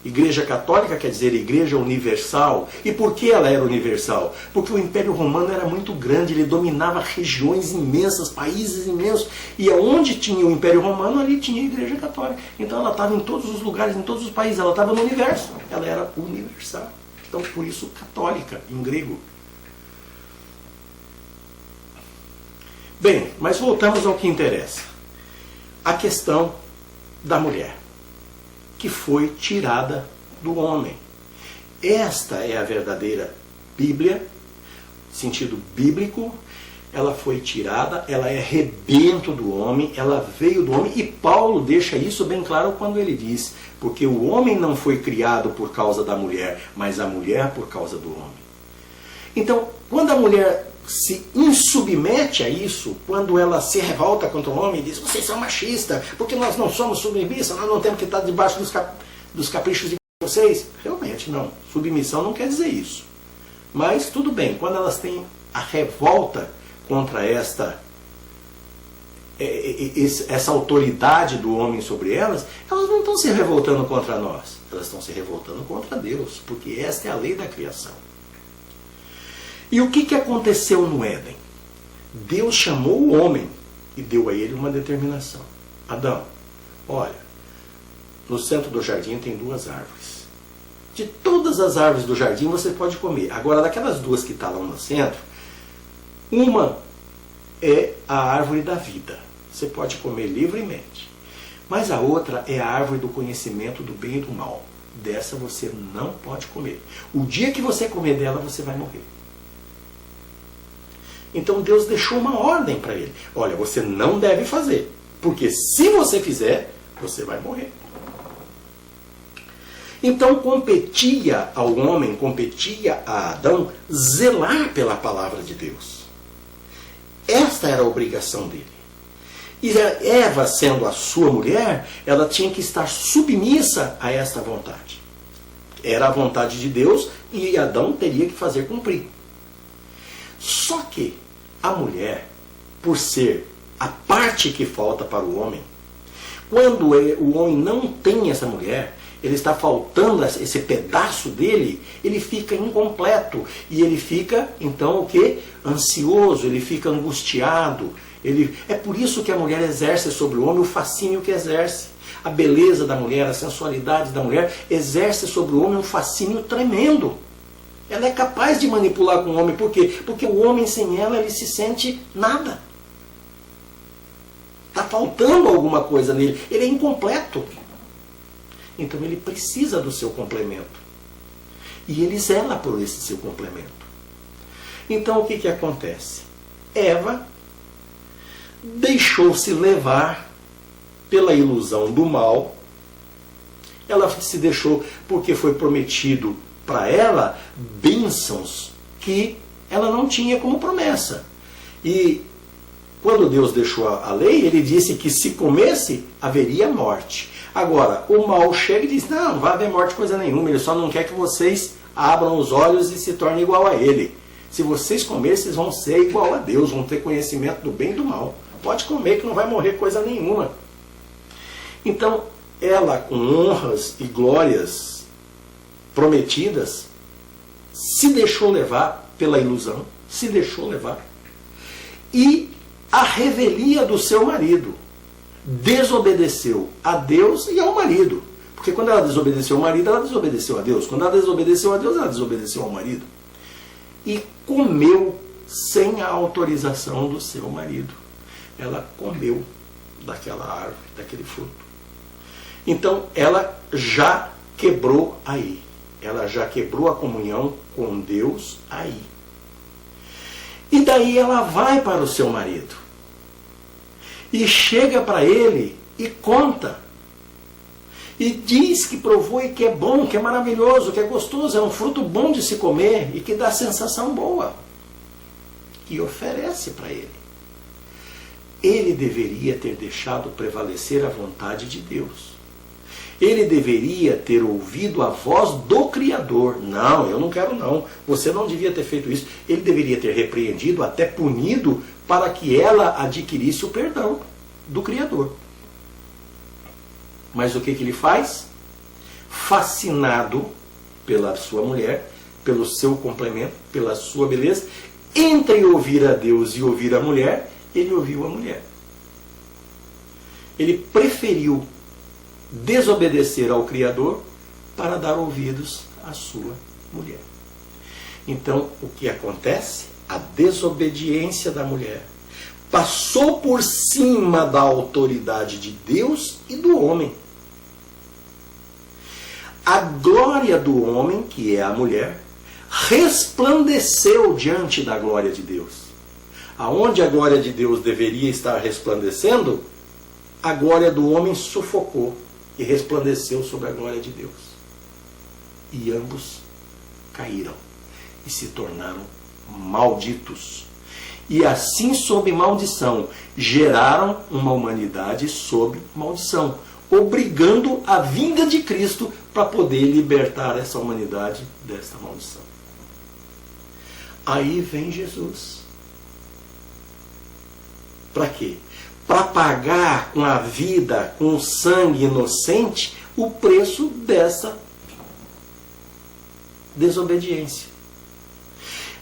[SPEAKER 1] Igreja Católica quer dizer Igreja Universal. E por que ela era universal? Porque o Império Romano era muito grande, ele dominava regiões imensas, países imensos, e onde tinha o Império Romano, ali tinha a Igreja Católica. Então ela estava em todos os lugares, em todos os países, ela estava no universo, ela era universal. Então por isso católica, em grego. Bem, mas voltamos ao que interessa. A questão da mulher, que foi tirada do homem. Esta é a verdadeira Bíblia, sentido bíblico. Ela foi tirada, ela é rebento do homem, ela veio do homem, e Paulo deixa isso bem claro quando ele diz: porque o homem não foi criado por causa da mulher, mas a mulher por causa do homem. Então, quando a mulher se insubmete a isso, quando ela se revolta contra o homem e diz: vocês são machistas, porque nós não somos submissas, nós não temos que estar debaixo dos caprichos de vocês. Realmente não, submissão não quer dizer isso. Mas tudo bem, quando elas têm a revolta contra essa autoridade do homem sobre elas, elas não estão se revoltando contra nós, elas estão se revoltando contra Deus, porque esta é a lei da criação. E o que aconteceu no Éden? Deus chamou o homem e deu a ele uma determinação. Adão, olha, no centro do jardim tem 2 árvores. De todas as árvores do jardim você pode comer. Agora, daquelas 2 que estão lá no centro, uma é a árvore da vida. Você pode comer livremente. Mas a outra é a árvore do conhecimento do bem e do mal. Dessa você não pode comer. O dia que você comer dela, você vai morrer. Então Deus deixou uma ordem para ele. Olha, você não deve fazer. Porque se você fizer, você vai morrer. Então competia ao homem, competia a Adão, zelar pela palavra de Deus. Esta era a obrigação dele. E Eva, sendo a sua mulher, ela tinha que estar submissa a esta vontade. Era a vontade de Deus e Adão teria que fazer cumprir. Só que a mulher, por ser a parte que falta para o homem, quando o homem não tem essa mulher, ele está faltando esse pedaço dele, ele fica incompleto. E ele fica, então, o quê? Ansioso, ele fica angustiado. É por isso que a mulher exerce sobre o homem o fascínio que exerce. A beleza da mulher, a sensualidade da mulher, exerce sobre o homem um fascínio tremendo. Ela é capaz de manipular com o homem. Por quê? Porque o homem sem ela, ele se sente nada. Está faltando alguma coisa nele. Ele é incompleto. Então ele precisa do seu complemento. E ele zela por esse seu complemento. Então o que acontece? Eva deixou-se levar pela ilusão do mal. Ela se deixou porque foi prometido para ela bênçãos que ela não tinha como promessa. E quando Deus deixou a lei, ele disse que se comesse, haveria morte. Agora, o mal chega e diz, não vai haver morte coisa nenhuma, ele só não quer que vocês abram os olhos e se tornem igual a ele. Se vocês comerem, vocês vão ser igual a Deus, vão ter conhecimento do bem e do mal. Pode comer que não vai morrer coisa nenhuma. Então, ela, com honras e glórias prometidas, se deixou levar pela ilusão, se deixou levar. E a revelia do seu marido. Desobedeceu a Deus e ao marido. Porque quando ela desobedeceu ao marido, ela desobedeceu a Deus. Quando ela desobedeceu a Deus, ela desobedeceu ao marido. E comeu sem a autorização do seu marido. Ela comeu daquela árvore, daquele fruto. Então, ela já quebrou aí. Ela já quebrou a comunhão com Deus aí. E daí ela vai para o seu marido. E chega para ele e conta. E diz que provou e que é bom, que é maravilhoso, que é gostoso, é um fruto bom de se comer e que dá sensação boa. E oferece para ele. Ele deveria ter deixado prevalecer a vontade de Deus. Ele deveria ter ouvido a voz do Criador. Não, eu não quero não. Você não devia ter feito isso. Ele deveria ter repreendido, até punido, para que ela adquirisse o perdão do Criador. Mas o que ele faz? Fascinado pela sua mulher, pelo seu complemento, pela sua beleza, entre ouvir a Deus e ouvir a mulher, ele ouviu a mulher. Ele preferiu desobedecer ao Criador para dar ouvidos à sua mulher. Então, o que acontece? A desobediência da mulher passou por cima da autoridade de Deus e do homem. A glória do homem, que é a mulher, resplandeceu diante da glória de Deus. Aonde a glória de Deus deveria estar resplandecendo, a glória do homem sufocou e resplandeceu sobre a glória de Deus. E ambos caíram e se tornaram malditos. E assim, sob maldição, geraram uma humanidade sob maldição, obrigando a vinda de Cristo para poder libertar essa humanidade desta maldição. Aí vem Jesus. Para quê? para pagar com a vida, com o sangue inocente, o preço dessa desobediência.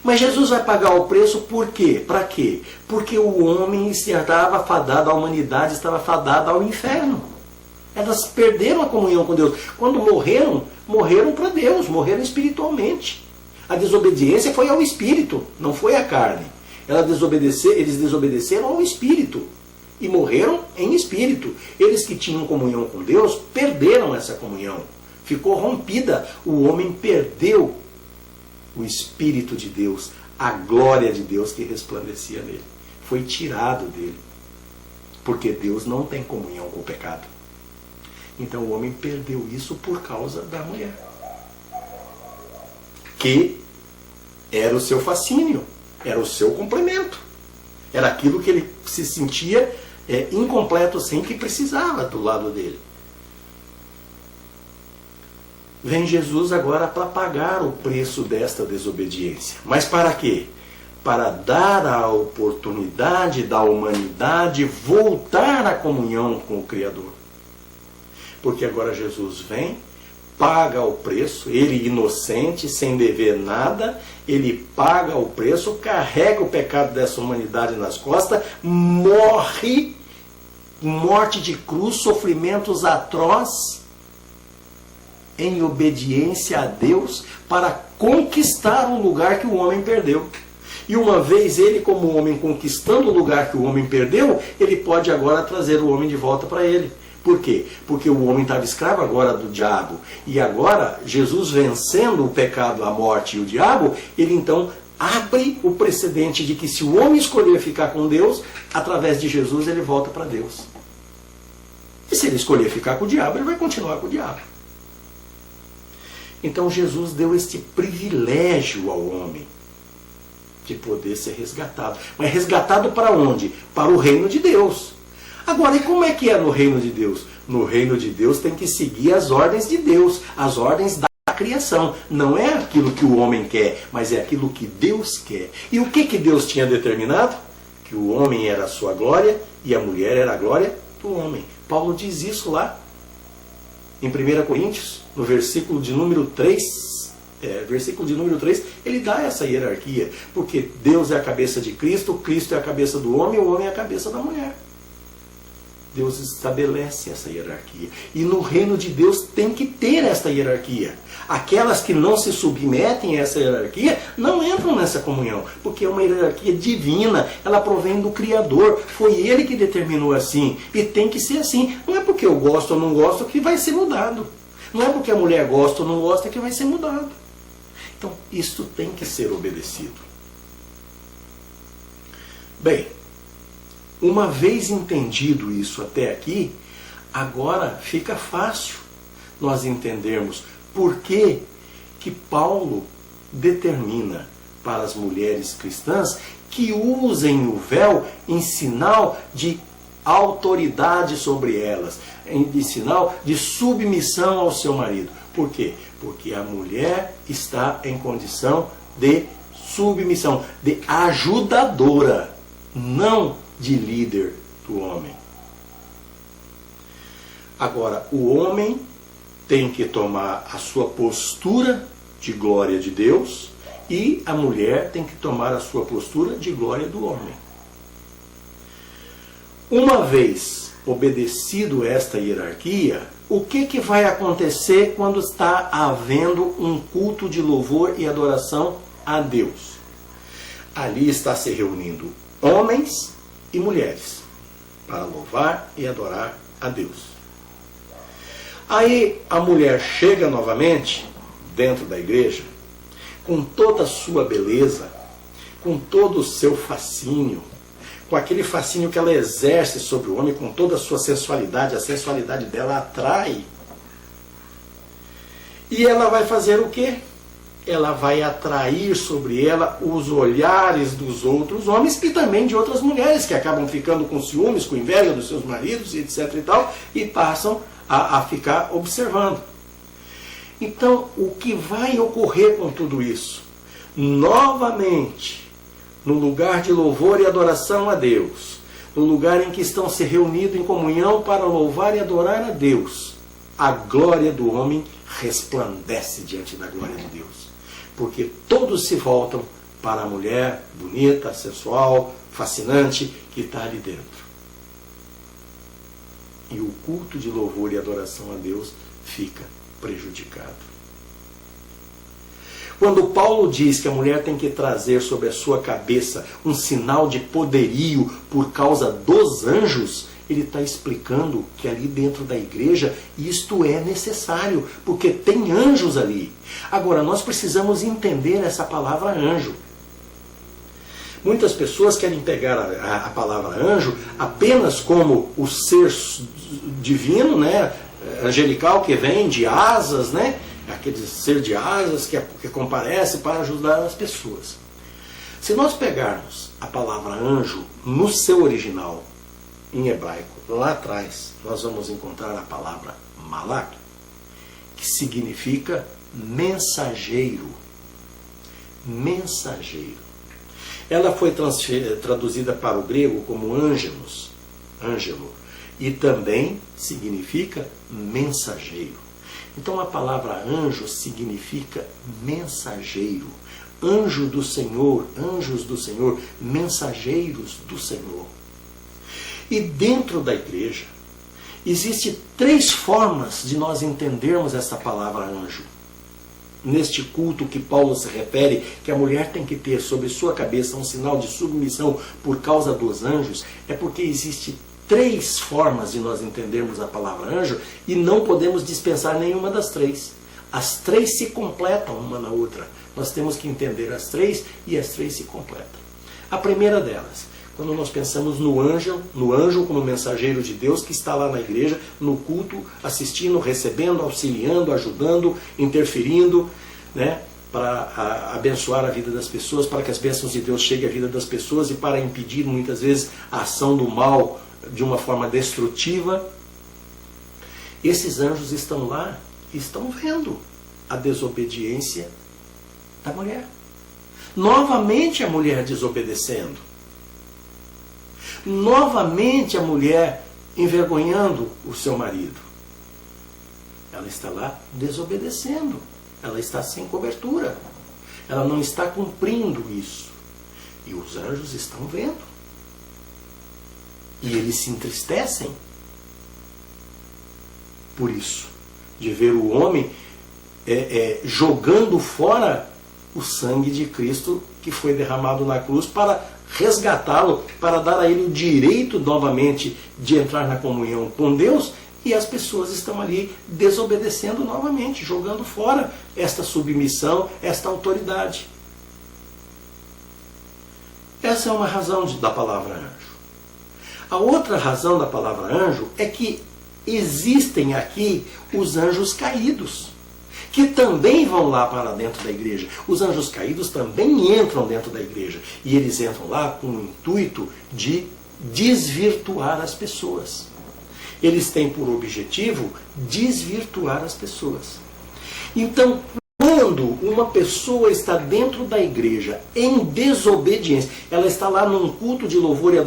[SPEAKER 1] Mas Jesus vai pagar o preço por quê? Para quê? Porque o homem estava fadado, a humanidade estava fadada ao inferno. Elas perderam a comunhão com Deus. Quando morreram, morreram para Deus, morreram espiritualmente. A desobediência foi ao espírito, não foi à carne. Eles desobedeceram ao espírito e morreram em espírito. Eles que tinham comunhão com Deus perderam essa comunhão. Ficou rompida. O homem perdeu o Espírito de Deus, a glória de Deus que resplandecia nele. Foi tirado dele. Porque Deus não tem comunhão com o pecado. Então o homem perdeu isso por causa da mulher. Que era o seu fascínio, era o seu complemento. Era aquilo que ele se sentia incompleto sem, que precisava do lado dele. Vem Jesus agora para pagar o preço desta desobediência. Mas para quê? Para dar a oportunidade da humanidade voltar à comunhão com o Criador. Porque agora Jesus vem, paga o preço, ele inocente, sem dever nada, ele paga o preço, carrega o pecado dessa humanidade nas costas, morre, morte de cruz, sofrimentos atrozes, em obediência a Deus, para conquistar o lugar que o homem perdeu. E uma vez ele, como homem, conquistando o lugar que o homem perdeu, ele pode agora trazer o homem de volta para ele. Por quê? Porque o homem estava escravo agora do diabo. E agora, Jesus vencendo o pecado, a morte e o diabo, ele então abre o precedente de que se o homem escolher ficar com Deus, através de Jesus ele volta para Deus. E se ele escolher ficar com o diabo, ele vai continuar com o diabo. Então Jesus deu este privilégio ao homem de poder ser resgatado. Mas resgatado para onde? Para o reino de Deus. Agora, e como é que é no reino de Deus? No reino de Deus tem que seguir as ordens de Deus, as ordens da criação. Não é aquilo que o homem quer, mas é aquilo que Deus quer. E o que Deus tinha determinado? Que o homem era a sua glória e a mulher era a glória do homem. Paulo diz isso lá em 1 Coríntios, no versículo de número 3, ele dá essa hierarquia, porque Deus é a cabeça de Cristo, Cristo é a cabeça do homem, o homem é a cabeça da mulher. Deus estabelece essa hierarquia. E no reino de Deus tem que ter essa hierarquia. Aquelas que não se submetem a essa hierarquia não entram nessa comunhão, porque é uma hierarquia divina, ela provém do Criador. Foi Ele que determinou assim, e tem que ser assim. Não é porque eu gosto ou não gosto que vai ser mudado. Não é porque a mulher gosta ou não gosta que vai ser mudado. Então, isso tem que ser obedecido. Bem, uma vez entendido isso até aqui, agora fica fácil nós entendermos por que Paulo determina para as mulheres cristãs que usem o véu em sinal de autoridade sobre elas, em sinal de submissão ao seu marido. Por quê? Porque a mulher está em condição de submissão, de ajudadora, não de líder do homem. Agora, o homem tem que tomar a sua postura de glória de Deus e a mulher tem que tomar a sua postura de glória do homem. Uma vez obedecido esta hierarquia, o que vai acontecer quando está havendo um culto de louvor e adoração a Deus? Ali está se reunindo homens e mulheres para louvar e adorar a Deus. Aí a mulher chega novamente dentro da igreja com toda a sua beleza, com todo o seu fascínio, com aquele fascínio que ela exerce sobre o homem, com toda a sua sensualidade. A sensualidade dela atrai. E ela vai fazer o quê? Ela vai atrair sobre ela os olhares dos outros homens e também de outras mulheres que acabam ficando com ciúmes, com inveja dos seus maridos, etc. e tal, e passam a ficar observando. Então, o que vai ocorrer com tudo isso? Novamente, no lugar de louvor e adoração a Deus, no lugar em que estão se reunidos em comunhão para louvar e adorar a Deus, a glória do homem resplandece diante da glória de Deus. Porque todos se voltam para a mulher bonita, sensual, fascinante, que está ali dentro. E o culto de louvor e adoração a Deus fica prejudicado. Quando Paulo diz que a mulher tem que trazer sobre a sua cabeça um sinal de poderio por causa dos anjos, ele está explicando que ali dentro da igreja isto é necessário, porque tem anjos ali. Agora, nós precisamos entender essa palavra anjo. Muitas pessoas querem pegar a palavra anjo apenas como o ser divino, né, angelical, que vem de asas, né, aquele ser de asas que comparece para ajudar as pessoas. Se nós pegarmos a palavra anjo no seu original, em hebraico, lá atrás, nós vamos encontrar a palavra malak, que significa mensageiro. Mensageiro. Ela foi traduzida para o grego como ângelos, ângelo, e também significa mensageiro. Então a palavra anjo significa mensageiro. Anjo do Senhor, anjos do Senhor, mensageiros do Senhor. E dentro da igreja, existem 3 formas de nós entendermos essa palavra anjo. Neste culto que Paulo se refere, que a mulher tem que ter sobre sua cabeça um sinal de submissão por causa dos anjos, é porque existem 3 formas de nós entendermos a palavra anjo e não podemos dispensar nenhuma das 3. As 3 se completam uma na outra. Nós temos que entender as 3 e as 3 se completam. A primeira delas, quando nós pensamos no anjo como mensageiro de Deus que está lá na igreja, no culto, assistindo, recebendo, auxiliando, ajudando, interferindo, né, para abençoar a vida das pessoas, para que as bênçãos de Deus cheguem à vida das pessoas e para impedir muitas vezes a ação do mal de uma forma destrutiva. Esses anjos estão lá e estão vendo a desobediência da mulher. Novamente a mulher desobedecendo. Novamente a mulher envergonhando o seu marido. Ela está lá desobedecendo. Ela está sem cobertura. Ela não está cumprindo isso. E os anjos estão vendo. E eles se entristecem por isso, de ver o homem jogando fora o sangue de Cristo que foi derramado na cruz para resgatá-lo, para dar a ele o direito novamente de entrar na comunhão com Deus, e as pessoas estão ali desobedecendo novamente, jogando fora esta submissão, esta autoridade. Essa é uma razão da palavra anjo. A outra razão da palavra anjo é que existem aqui os anjos caídos, que também vão lá para dentro da igreja. Os anjos caídos também entram dentro da igreja. E eles entram lá com o intuito de desvirtuar as pessoas. Eles têm por objetivo desvirtuar as pessoas. Então, quando uma pessoa está dentro da igreja em desobediência, ela está lá num culto de louvor e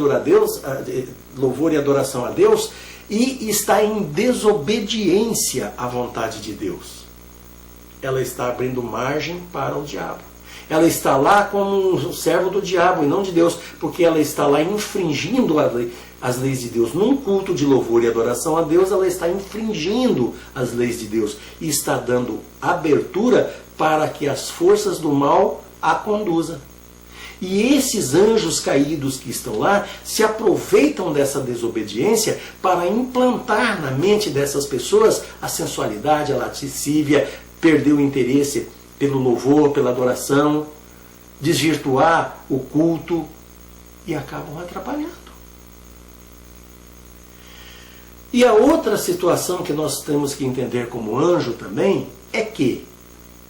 [SPEAKER 1] adoração a Deus, e está em desobediência à vontade de Deus. Ela está abrindo margem para o diabo. Ela está lá como um servo do diabo e não de Deus, porque ela está lá infringindo as leis de Deus. Num culto de louvor e adoração a Deus, ela está infringindo as leis de Deus e está dando abertura para que as forças do mal a conduzam. E esses anjos caídos que estão lá se aproveitam dessa desobediência para implantar na mente dessas pessoas a sensualidade, a lascívia, perder o interesse pelo louvor, pela adoração, desvirtuar o culto e acabam atrapalhando. E a outra situação que nós temos que entender como anjo também é que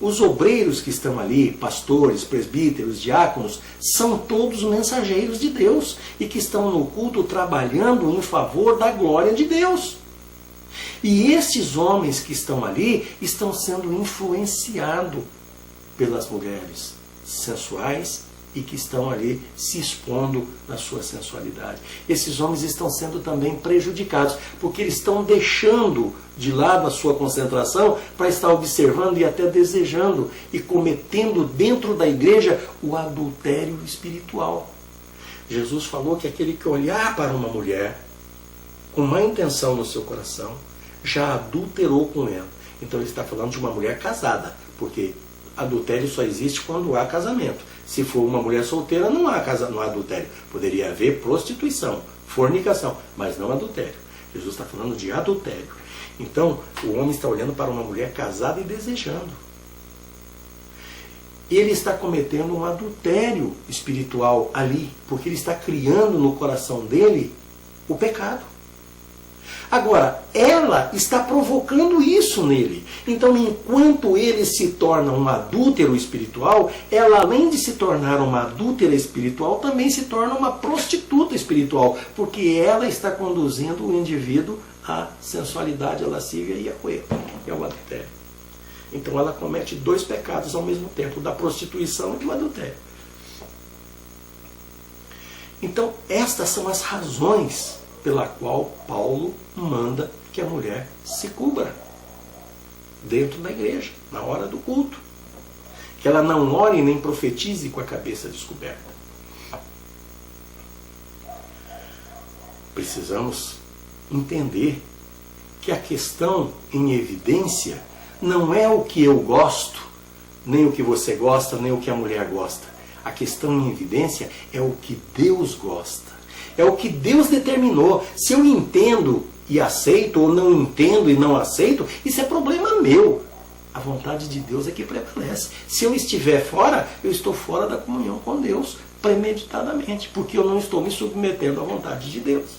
[SPEAKER 1] os obreiros que estão ali, pastores, presbíteros, diáconos, são todos mensageiros de Deus e que estão no culto trabalhando em favor da glória de Deus. E esses homens que estão ali estão sendo influenciados pelas mulheres sensuais, e que estão ali se expondo na sua sensualidade. Esses homens estão sendo também prejudicados, porque eles estão deixando de lado a sua concentração para estar observando e até desejando e cometendo dentro da igreja o adultério espiritual. Jesus falou que aquele que olhar para uma mulher com má intenção no seu coração, já adulterou com ela. Então ele está falando de uma mulher casada, porque adultério só existe quando há casamento. Se for uma mulher solteira, não há adultério. Poderia haver prostituição, fornicação, mas não adultério. Jesus está falando de adultério. Então, o homem está olhando para uma mulher casada e desejando. Ele está cometendo um adultério espiritual ali, porque ele está criando no coração dele o pecado. Agora, ela está provocando isso nele. Então, enquanto ele se torna um adúltero espiritual, ela, além de se tornar uma adúltera espiritual, também se torna uma prostituta espiritual, porque ela está conduzindo o indivíduo à sensualidade, à lascívia e ao adultério. Então, ela comete dois pecados ao mesmo tempo, da prostituição e do adultério. Então, estas são as razões pela qual Paulo manda que a mulher se cubra dentro da igreja, na hora do culto. Que ela não ore nem profetize com a cabeça descoberta. Precisamos entender que a questão em evidência não é o que eu gosto, nem o que você gosta, nem o que a mulher gosta. A questão em evidência é o que Deus gosta. É o que Deus determinou. Se eu entendo e aceito, ou não entendo e não aceito, isso é problema meu. A vontade de Deus é que prevalece. Se eu estiver fora, eu estou fora da comunhão com Deus, premeditadamente, porque eu não estou me submetendo à vontade de Deus.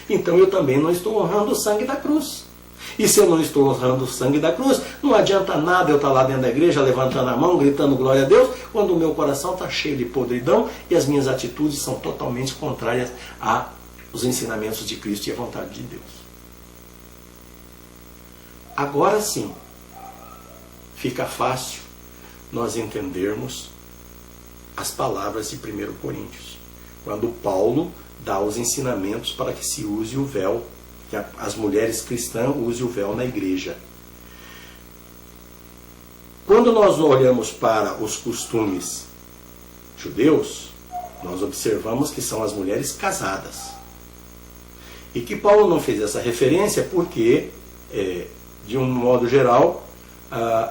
[SPEAKER 1] Então eu também não estou honrando o sangue da cruz. E se eu não estou honrando o sangue da cruz, não adianta nada eu estar lá dentro da igreja, levantando a mão, gritando glória a Deus, quando o meu coração está cheio de podridão e as minhas atitudes são totalmente contrárias aos ensinamentos de Cristo e à vontade de Deus. Agora sim, fica fácil nós entendermos as palavras de 1 Coríntios, quando Paulo dá os ensinamentos para que se use o véu, que as mulheres cristãs usem o véu na igreja. Quando nós olhamos para os costumes judeus, nós observamos que são as mulheres casadas. E que Paulo não fez essa referência porque, de um modo geral,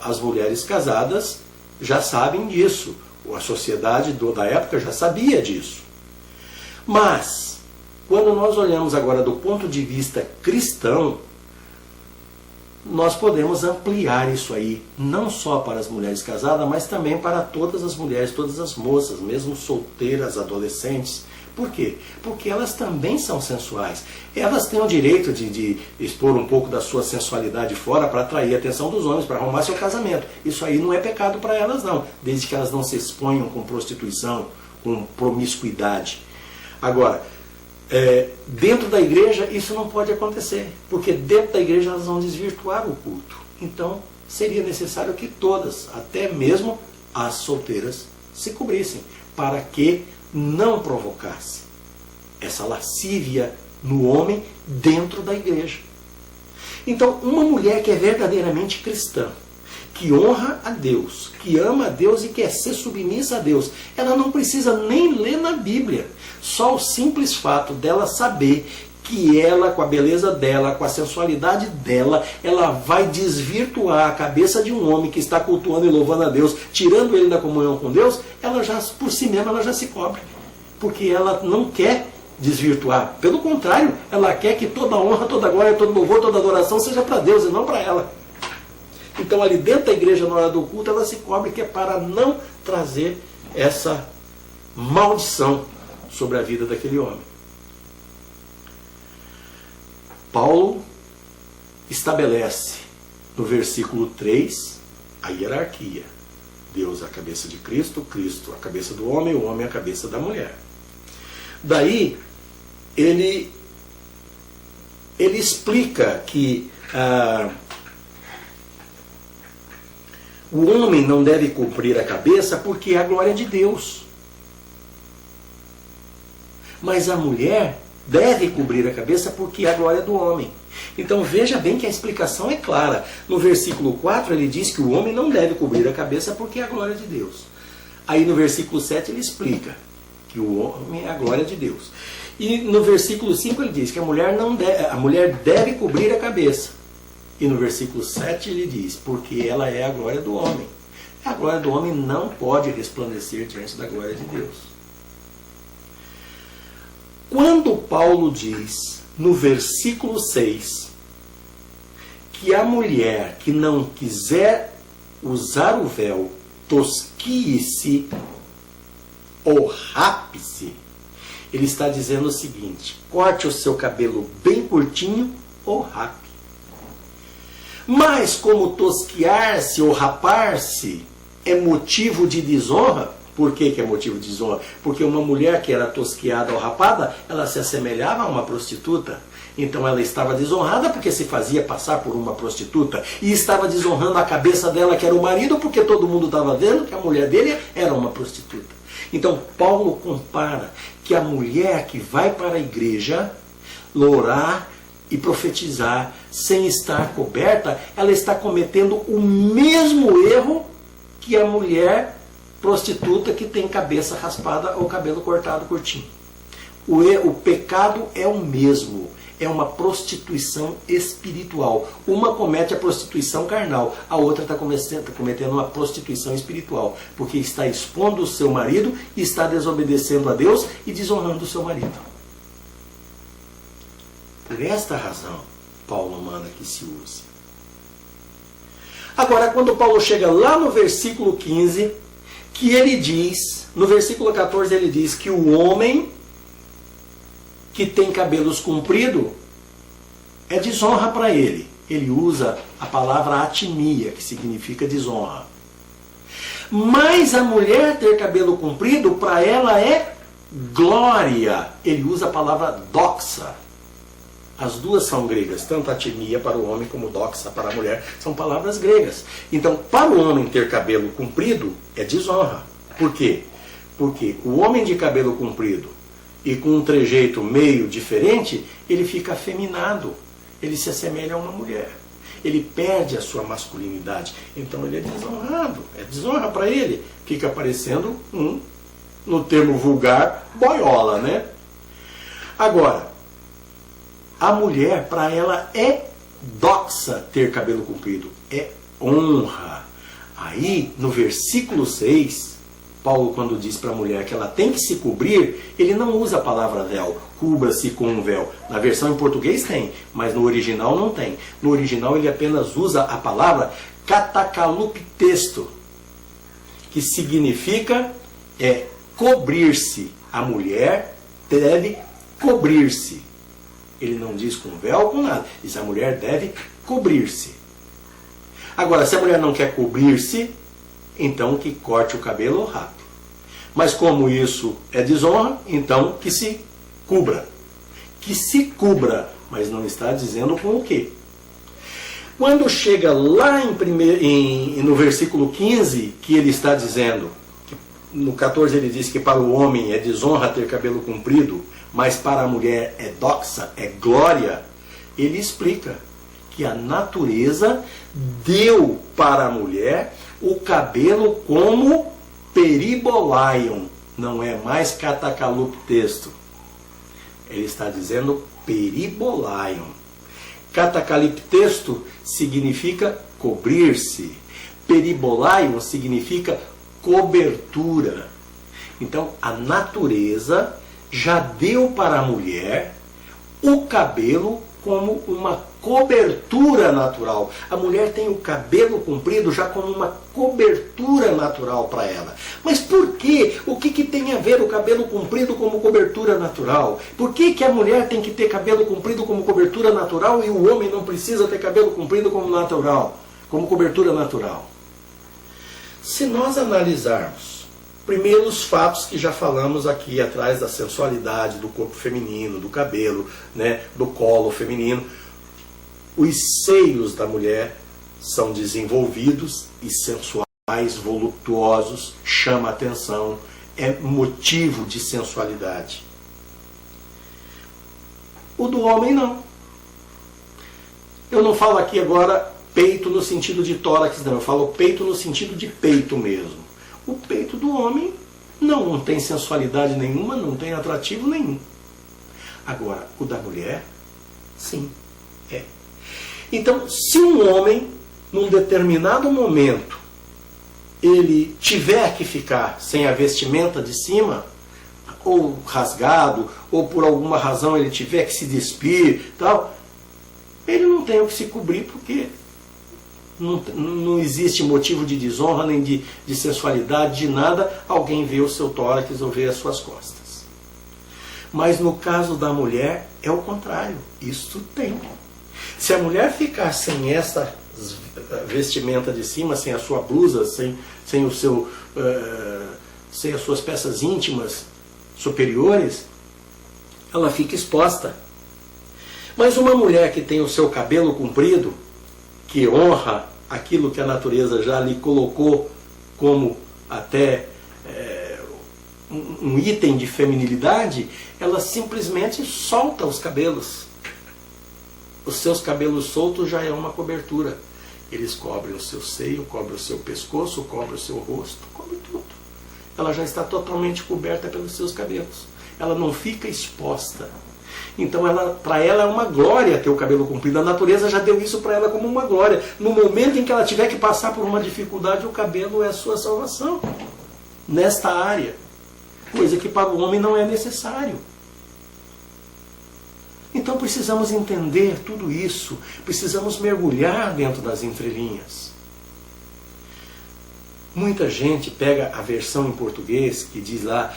[SPEAKER 1] as mulheres casadas já sabem disso. A sociedade da época já sabia disso. Mas, quando nós olhamos agora do ponto de vista cristão, nós podemos ampliar isso aí, não só para as mulheres casadas, mas também para todas as mulheres, todas as moças, mesmo solteiras, adolescentes. Por quê? Porque elas também são sensuais. Elas têm o direito de expor um pouco da sua sensualidade fora para atrair a atenção dos homens, para arrumar seu casamento. Isso aí não é pecado para elas não, desde que elas não se exponham com prostituição, com promiscuidade. Agora, dentro da igreja isso não pode acontecer, porque dentro da igreja elas vão desvirtuar o culto. Então seria necessário que todas, até mesmo as solteiras, se cobrissem, para que não provocasse essa lascívia no homem dentro da igreja. Então, uma mulher que é verdadeiramente cristã, que honra a Deus, que ama a Deus e quer ser submissa a Deus, ela não precisa nem ler na Bíblia. Só o simples fato dela saber que ela, com a beleza dela, com a sensualidade dela, ela vai desvirtuar a cabeça de um homem que está cultuando e louvando a Deus, tirando ele da comunhão com Deus, ela já, por si mesma, ela já se cobre. Porque ela não quer desvirtuar. Pelo contrário, ela quer que toda honra, toda glória, todo louvor, toda adoração seja para Deus e não para ela. Então, ali dentro da igreja, na hora do culto, ela se cobre, que é para não trazer essa maldição sobre a vida daquele homem. Paulo estabelece no versículo 3 a hierarquia. Deus a cabeça de Cristo, Cristo a cabeça do homem, o homem a cabeça da mulher. Daí, ele explica que o homem não deve cobrir a cabeça porque é a glória de Deus. Mas a mulher deve cobrir a cabeça porque é a glória do homem. Então veja bem que a explicação é clara. No versículo 4 ele diz que o homem não deve cobrir a cabeça porque é a glória de Deus. Aí no versículo 7 ele explica que o homem é a glória de Deus. E no versículo 5 ele diz que a mulher deve cobrir a cabeça. E no versículo 7 ele diz, porque ela é a glória do homem. A glória do homem não pode resplandecer diante da glória de Deus. Quando Paulo diz, no versículo 6, que a mulher que não quiser usar o véu, tosquie-se ou rape-se, ele está dizendo o seguinte: corte o seu cabelo bem curtinho ou rape. Mas como tosquiar-se ou rapar-se é motivo de desonra, por que é motivo de desonra? Porque uma mulher que era tosquiada ou rapada, ela se assemelhava a uma prostituta. Então ela estava desonrada porque se fazia passar por uma prostituta. E estava desonrando a cabeça dela, que era o marido, porque todo mundo estava vendo que a mulher dele era uma prostituta. Então Paulo compara que a mulher que vai para a igreja orar e profetizar sem estar coberta, ela está cometendo o mesmo erro que a mulher prostituta que tem cabeça raspada ou cabelo cortado curtinho. O pecado é o mesmo. É uma prostituição espiritual. Uma comete a prostituição carnal, a outra está cometendo uma prostituição espiritual, porque está expondo o seu marido e está desobedecendo a Deus e desonrando o seu marido. Por esta razão, Paulo manda que se use. Agora, quando Paulo chega lá no versículo 15, que ele diz, no versículo 14 ele diz que o homem que tem cabelos compridos é desonra para ele. Ele usa a palavra atimia, que significa desonra. Mas a mulher ter cabelo comprido, para ela é glória. Ele usa a palavra doxa. As duas são gregas, tanto atimia para o homem como doxa para a mulher, são palavras gregas. Então, para o homem ter cabelo comprido, é desonra. Por quê? Porque o homem de cabelo comprido e com um trejeito meio diferente, ele fica afeminado. Ele se assemelha a uma mulher. Ele perde a sua masculinidade. Então ele é desonrado. É desonra para ele. Fica parecendo no termo vulgar, boiola, né? Agora, a mulher, para ela, é doxa ter cabelo comprido. É honra. Aí, no versículo 6... Paulo, quando diz para a mulher que ela tem que se cobrir, ele não usa a palavra véu, cubra-se com um véu. Na versão em português tem, mas no original não tem. No original ele apenas usa a palavra katakaluptesto, que significa cobrir-se. A mulher deve cobrir-se. Ele não diz com véu ou com nada, diz a mulher deve cobrir-se. Agora, se a mulher não quer cobrir-se, então que corte o cabelo ou rape. Mas como isso é desonra, então que se cubra. Que se cubra, mas não está dizendo com o quê. Quando chega lá no versículo 15, que ele está dizendo, no 14 ele diz que para o homem é desonra ter cabelo comprido, mas para a mulher é doxa, é glória, ele explica que a natureza deu para a mulher o cabelo como peribolaion, não é mais katakaluptesto. Ele está dizendo peribolaion. Katakaliptesto significa cobrir-se. Peribolaion significa cobertura. Então, a natureza já deu para a mulher o cabelo como uma cobertura natural. A mulher tem o cabelo comprido já como uma cobertura natural para ela. Mas por quê? O que tem a ver o cabelo comprido como cobertura natural? Por que a mulher tem que ter cabelo comprido como cobertura natural e o homem não precisa ter cabelo comprido como natural, como cobertura natural? Se nós analisarmos primeiro os fatos que já falamos aqui atrás da sensualidade do corpo feminino, do cabelo, né, do colo feminino, os seios da mulher são desenvolvidos e sensuais, voluptuosos, chama a atenção, é motivo de sensualidade. O do homem não. Eu não falo aqui agora peito no sentido de tórax, não. Eu falo peito no sentido de peito mesmo. O peito do homem não tem sensualidade nenhuma, não tem atrativo nenhum. Agora, o da mulher, sim, é. Então, se um homem, num determinado momento, ele tiver que ficar sem a vestimenta de cima, ou rasgado, ou por alguma razão ele tiver que se despir, tal, ele não tem o que se cobrir, porque não existe motivo de desonra, nem de sensualidade, de nada, alguém vê o seu tórax ou vê as suas costas. Mas no caso da mulher, é o contrário, isso tem. Se a mulher ficar sem essa vestimenta de cima, sem a sua blusa, sem as suas peças íntimas superiores, ela fica exposta. Mas uma mulher que tem o seu cabelo comprido, que honra aquilo que a natureza já lhe colocou como até um item de feminilidade, ela simplesmente solta os cabelos. Os seus cabelos soltos já é uma cobertura. Eles cobrem o seu seio, cobrem o seu pescoço, cobrem o seu rosto, cobrem tudo. Ela já está totalmente coberta pelos seus cabelos. Ela não fica exposta. Então, para ela é uma glória ter o cabelo comprido. A natureza já deu isso para ela como uma glória. No momento em que ela tiver que passar por uma dificuldade, o cabelo é a sua salvação. Nesta área. Coisa que para o homem não é necessário. Então precisamos entender tudo isso. Precisamos mergulhar dentro das entrelinhas. Muita gente pega a versão em português que diz lá,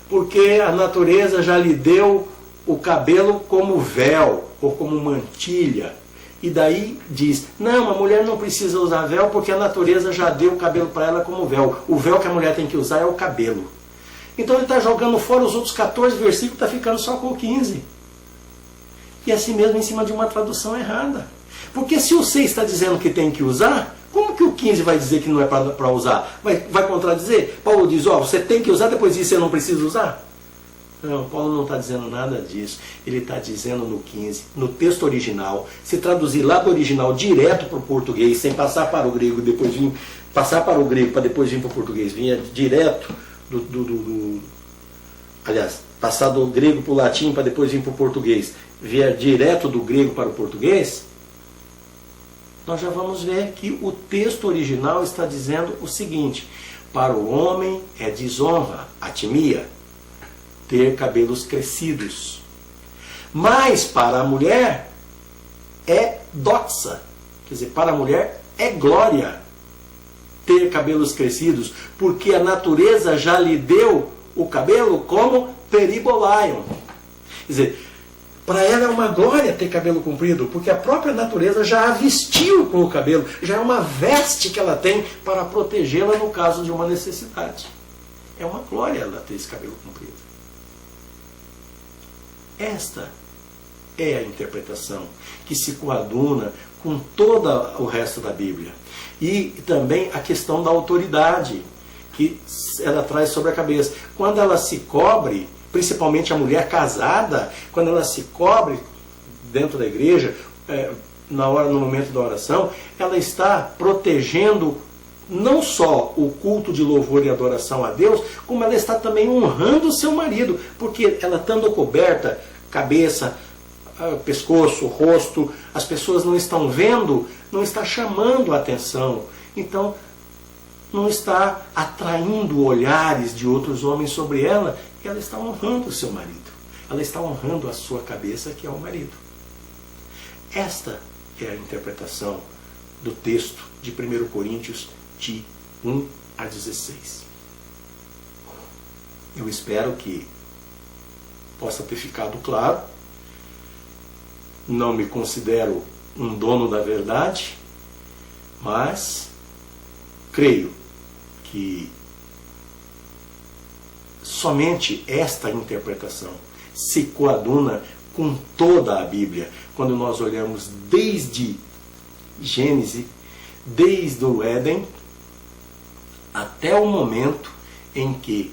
[SPEAKER 1] porque a natureza já lhe deu o cabelo como véu ou como mantilha. E daí diz, não, a mulher não precisa usar véu porque a natureza já deu o cabelo para ela como véu. O véu que a mulher tem que usar é o cabelo. Então ele está jogando fora os outros 14 versículos, está ficando só com 15. E assim mesmo em cima de uma tradução errada. Porque se o 6 está dizendo que tem que usar, como que o 15 vai dizer que não é para usar? Vai contradizer? Paulo diz, você tem que usar, depois disso você não precisa usar? Não, Paulo não está dizendo nada disso. Ele está dizendo no 15, no texto original, se traduzir lá do original direto para o português, sem passar para o grego, depois vir, passar para o grego para depois vir para o português, vinha direto aliás, passar do grego para o latim para depois vir para o português, vier direto do grego para o português, nós já vamos ver que o texto original está dizendo o seguinte: para o homem é desonra, atimia, ter cabelos crescidos. Mas para a mulher é doxa, quer dizer, para a mulher é glória ter cabelos crescidos, porque a natureza já lhe deu o cabelo como peribolaion. Quer dizer, para ela é uma glória ter cabelo comprido, porque a própria natureza já a vestiu com o cabelo, já é uma veste que ela tem para protegê-la no caso de uma necessidade. É uma glória ela ter esse cabelo comprido. Esta é a interpretação que se coaduna com todo o resto da Bíblia. E também a questão da autoridade que ela traz sobre a cabeça. Quando ela se cobre, principalmente a mulher casada, quando ela se cobre dentro da igreja, no momento da oração, ela está protegendo não só o culto de louvor e adoração a Deus, como ela está também honrando o seu marido, porque ela estando coberta, cabeça, pescoço, rosto, as pessoas não estão vendo, não está chamando a atenção, então não está atraindo olhares de outros homens sobre ela, e ela está honrando o seu marido, ela está honrando a sua cabeça, que é o marido. Esta é a interpretação do texto de 1 Coríntios de 1 a 16. Eu espero que possa ter ficado claro. Não me considero um dono da verdade, mas creio que somente esta interpretação se coaduna com toda a Bíblia, quando nós olhamos desde Gênesis, desde o Éden, até o momento em que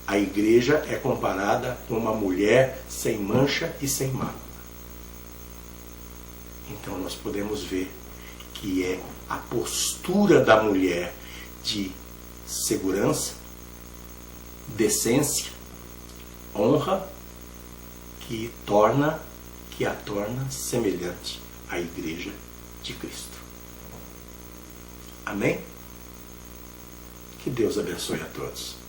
[SPEAKER 1] a igreja é comparada com uma mulher sem mancha e sem mácula. Então nós podemos ver que é a postura da mulher de segurança, decência, honra, que a torna semelhante à Igreja de Cristo. Amém? Que Deus abençoe a todos.